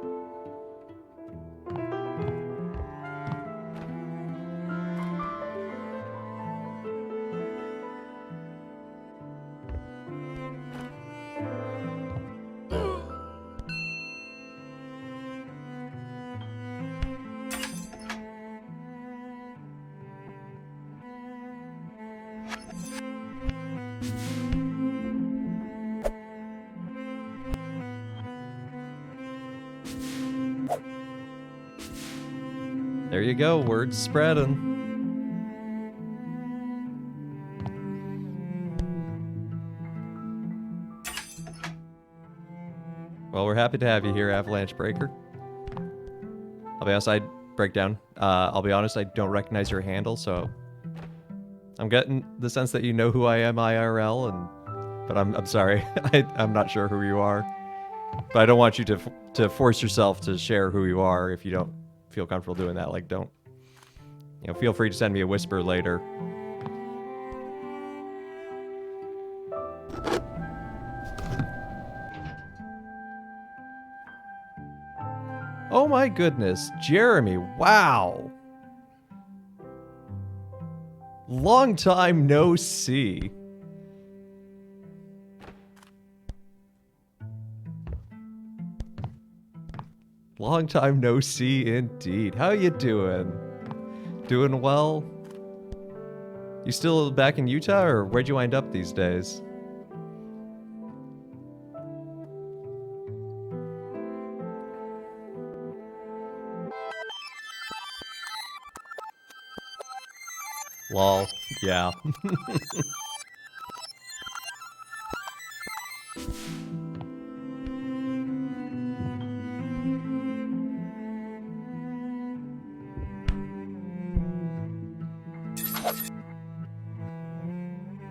There you go, word spreading. Well, we're happy to have you here, Avalanche Breaker. I'll be honest, I'll be honest, I don't recognize your handle, so I'm getting the sense that you know who I am IRL, but I'm sorry, I'm not sure who you are. But I don't want you to force yourself to share who you are if you don't feel comfortable doing that. Like, don't, feel free to send me a whisper later. Oh my goodness, Jeremy, wow. Long time no see. Long time no see indeed. How you doing? Doing well? You still back in Utah, or where'd you wind up these days? Lol. Yeah.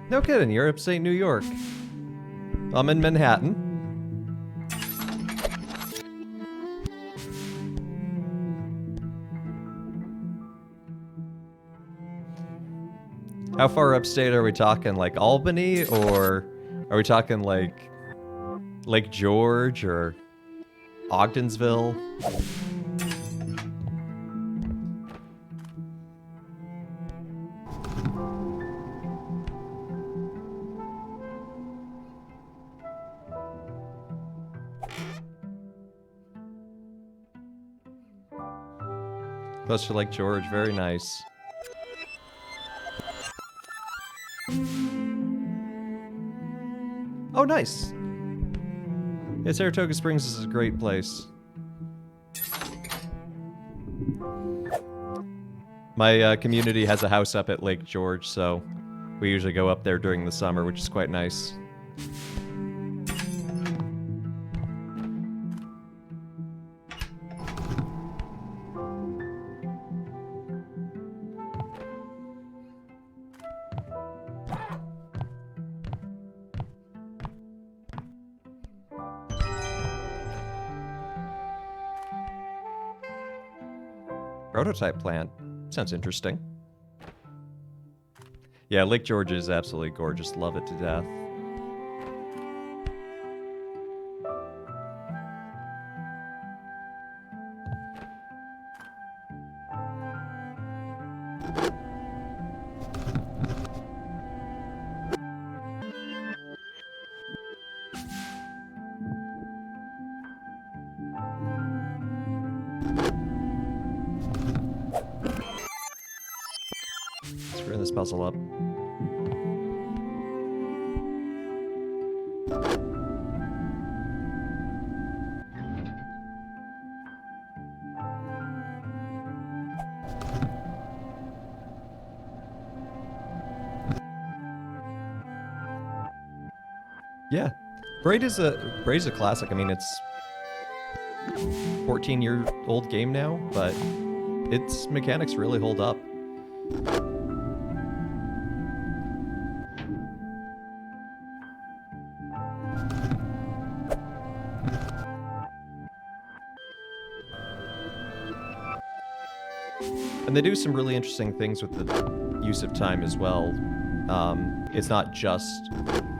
No kidding, you're upstate New York. I'm in Manhattan. How far upstate are we talking? Like Albany, or are we talking like Lake George or Ogdensville? Close to Lake George, very nice. Oh, nice. Yeah, Saratoga Springs is a great place. My community has a house up at Lake George, so we usually go up there during the summer, which is quite nice. Prototype plant. Sounds interesting. Yeah, Lake George is absolutely gorgeous. Love it to death. Screwing this puzzle up. Yeah, Braid is a classic. I mean, it's 14-year-old game now, but its mechanics really hold up. And they do some really interesting things with the use of time as well. It's not just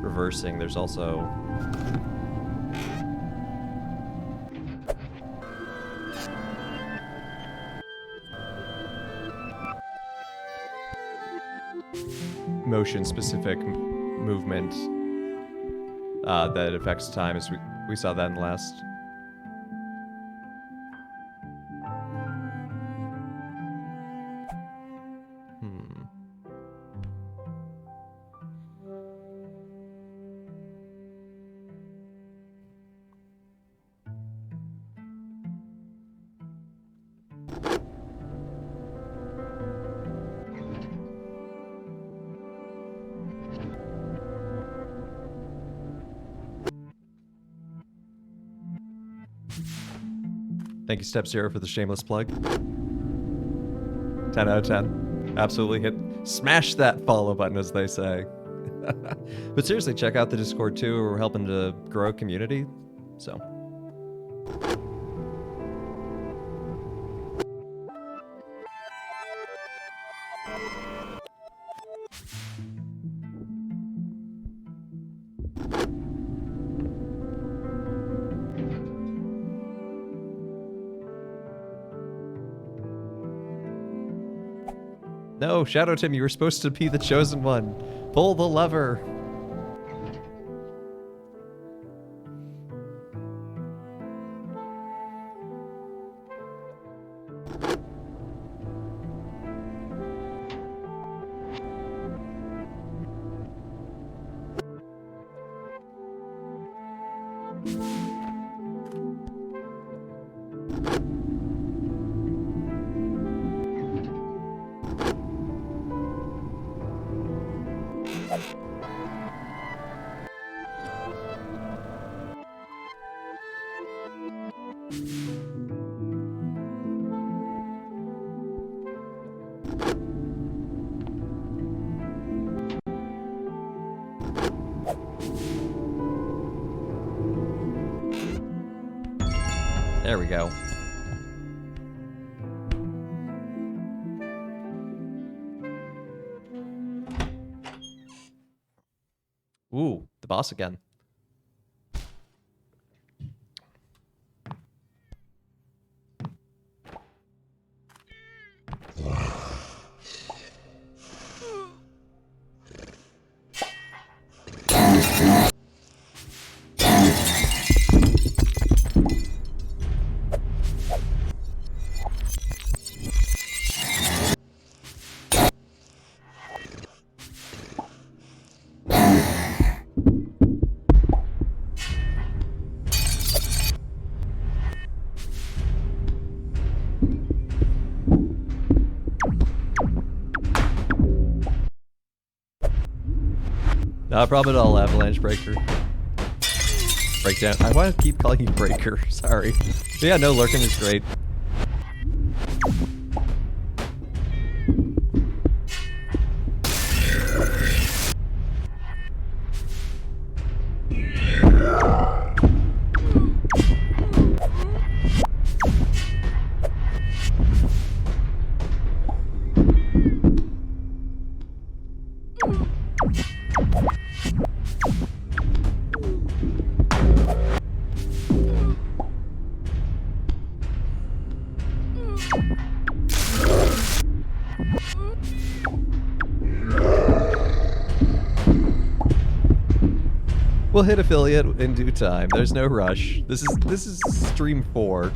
reversing, there's also motion-specific movement that affects time, as we saw that in the last. Thank you, Step Zero, for the shameless plug. 10 out of 10. Absolutely hit. Smash that follow button, as they say. But seriously, check out the Discord too. We're helping to grow a community. So. No, Shadow Tim, you were supposed to be the chosen one. Pull the lever. There we go. Ooh, the boss again. Not a problem at all, Avalanche Breaker. Breakdown. I want to keep calling you Breaker. Sorry. But yeah, no, lurking is great. We'll hit affiliate in due time. There's no rush. This is stream 4.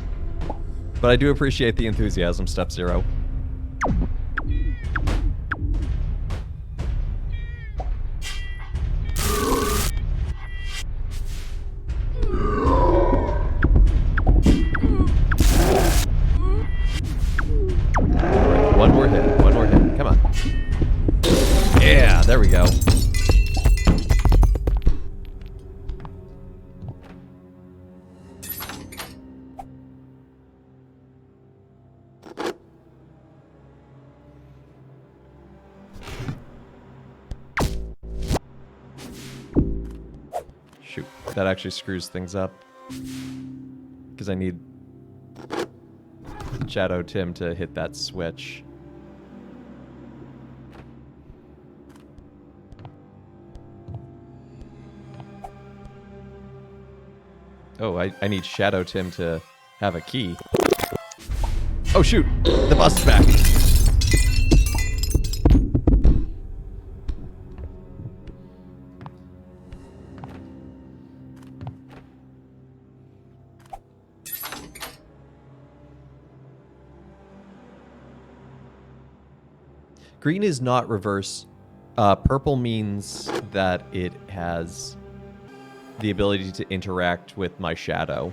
But I do appreciate the enthusiasm, Step Zero. One more hit. One more hit. Come on. Yeah, there we go. Shoot, that actually screws things up. Because I need Shadow Tim to hit that switch. Oh, I need Shadow Tim to have a key. Oh shoot! The boss is back! Green is not reverse. Purple means that it has the ability to interact with my shadow.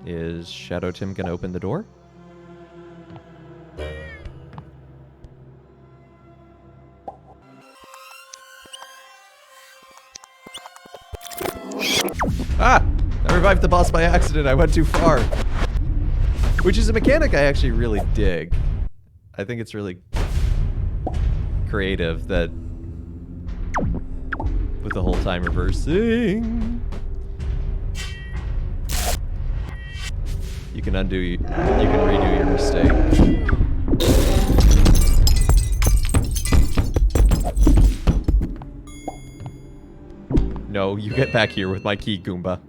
Is Shadow Tim gonna open the door? Ah! I revived the boss by accident. I went too far. Which is a mechanic I actually really dig. I think it's really creative that with the whole time reversing. You can undo, you can redo your mistake. No, you get back here with my key, Goomba.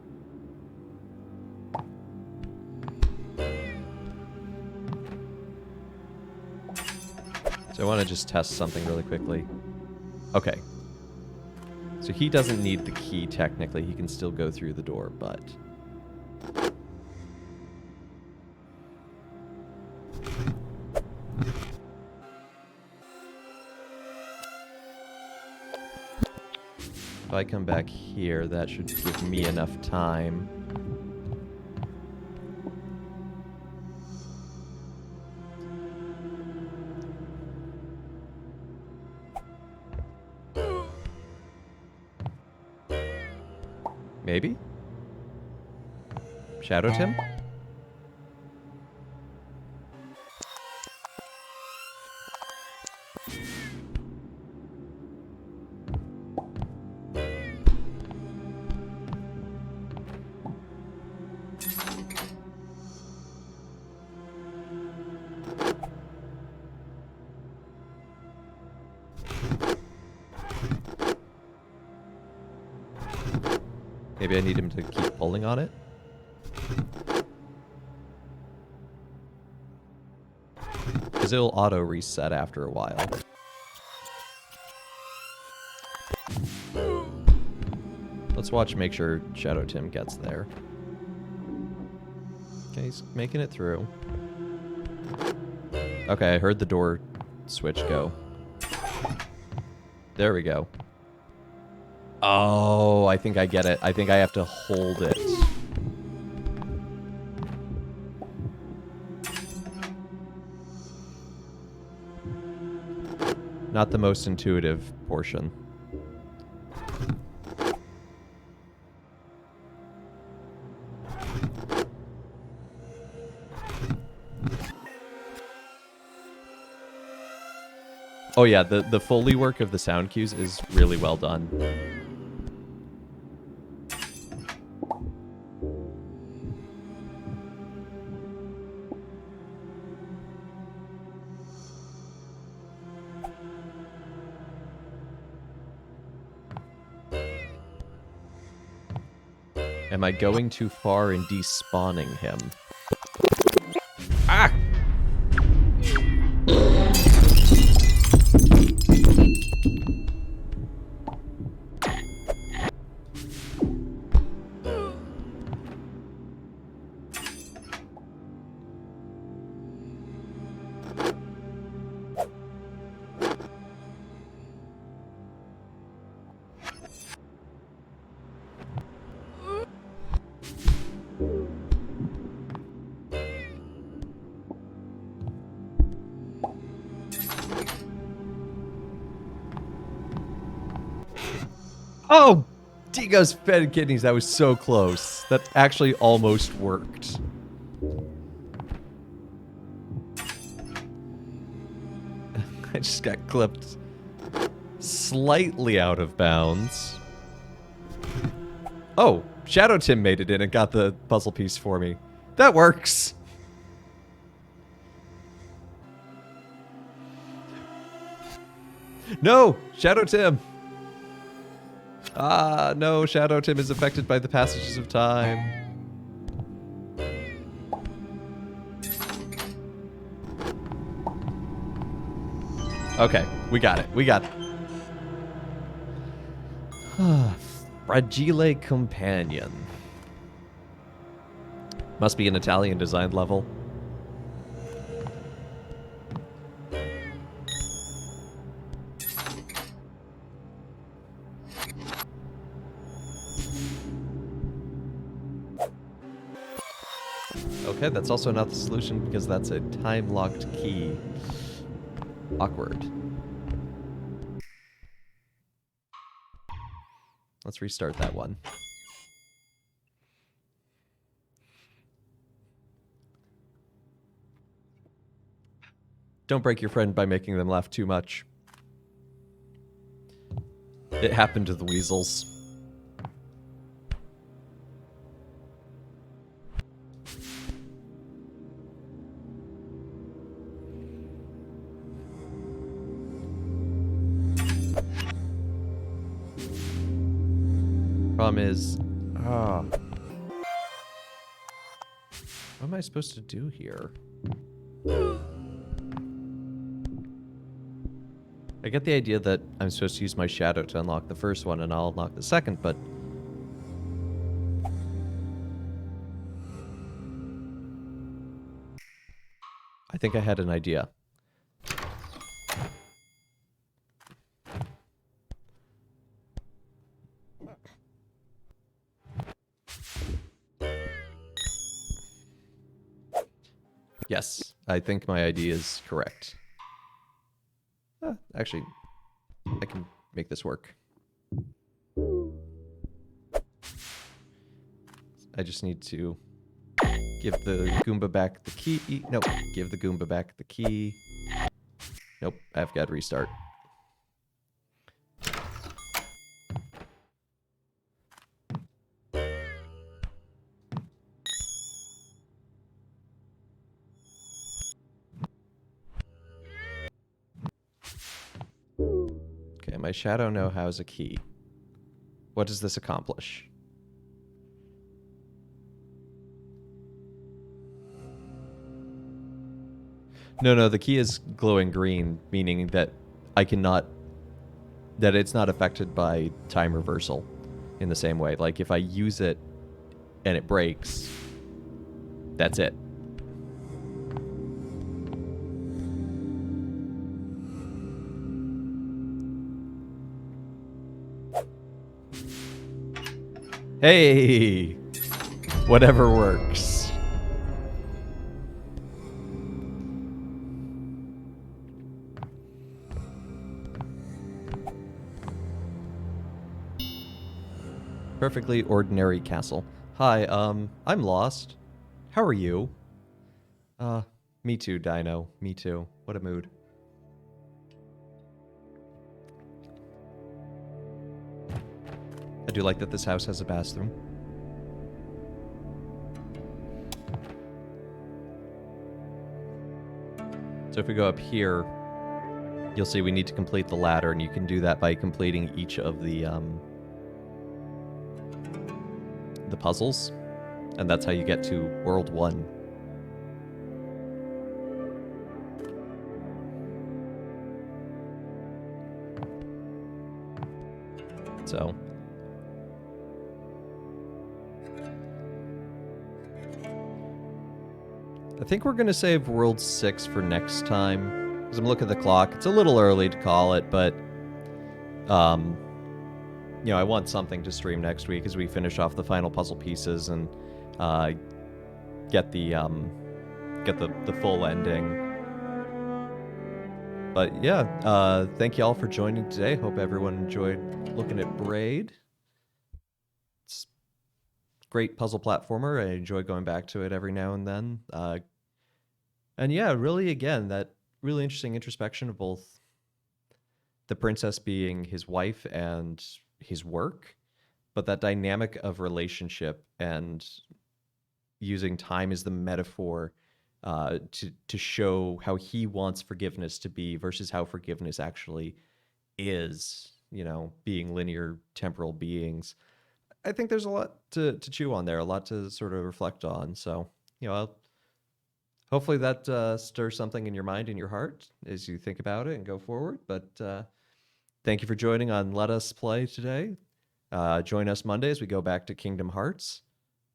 So I want to just test something really quickly. Okay. So he doesn't need the key, technically. He can still go through the door, but... If I come back here, that should give me enough time. Maybe? Shadow Tim? Maybe I need him to keep pulling on it? Because it'll auto-reset after a while. Let's watch, make sure Shadow Tim gets there. Okay, he's making it through. Okay, I heard the door switch go. There we go. Oh, I think I get it. I think I have to hold it. Not the most intuitive portion. Oh yeah, the Foley work of the sound cues is really well done. Am I going too far in despawning him? Ah! Oh! Digo's fed kidneys, that was so close. That actually almost worked. I just got clipped slightly out of bounds. Oh, Shadow Tim made it in and got the puzzle piece for me. That works! No! Shadow Tim! Ah, no, Shadow Tim is affected by the passages of time. Okay, we got it. We got it. Fragile Companion. Must be an Italian designed level. Okay, that's also not the solution because that's a time-locked key. Awkward. Let's restart that one. Don't break your friend by making them laugh too much. It happened to the weasels. Problem is, what am I supposed to do here? I get the idea that I'm supposed to use my shadow to unlock the first one and I'll unlock the second, but I think I had an idea. Yes, I think my idea is correct. Actually, I can make this work. I just need to give the Goomba back the key. Nope, give the Goomba back the key. Nope, I've got to restart. Okay, my shadow now has a key. What does this accomplish? No, the key is glowing green, meaning that I cannot... that it's not affected by time reversal in the same way. Like, if I use it and it breaks, that's it. Hey! Whatever works. Perfectly ordinary castle. Hi, I'm lost. How are you? Me too, Dino. Me too. What a mood. I do like that this house has a bathroom. So if we go up here, you'll see we need to complete the ladder, and you can do that by completing each of the puzzles. And that's how you get to World 1. So... I think we're going to save World 6 for next time. Because I'm looking at the clock. It's a little early to call it, but... you know, I want something to stream next week as we finish off the final puzzle pieces and get the full ending. But yeah, thank you all for joining today. Hope everyone enjoyed looking at Braid. It's a great puzzle platformer. I enjoy going back to it every now and then. And yeah, really, again, that really interesting introspection of both the princess being his wife and his work, but that dynamic of relationship and using time as the metaphor to show how he wants forgiveness to be versus how forgiveness actually is, you know, being linear temporal beings. I think there's a lot to chew on there, a lot to sort of reflect on. So, you know, hopefully that stirs something in your mind and your heart as you think about it and go forward. But thank you for joining on Let Us Play today. Join us Monday as we go back to Kingdom Hearts.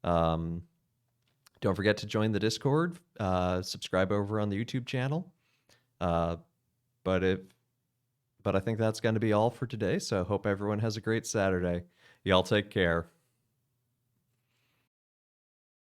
Don't forget to join the Discord. Subscribe over on the YouTube channel. But I think that's going to be all for today. So I hope everyone has a great Saturday. Y'all take care.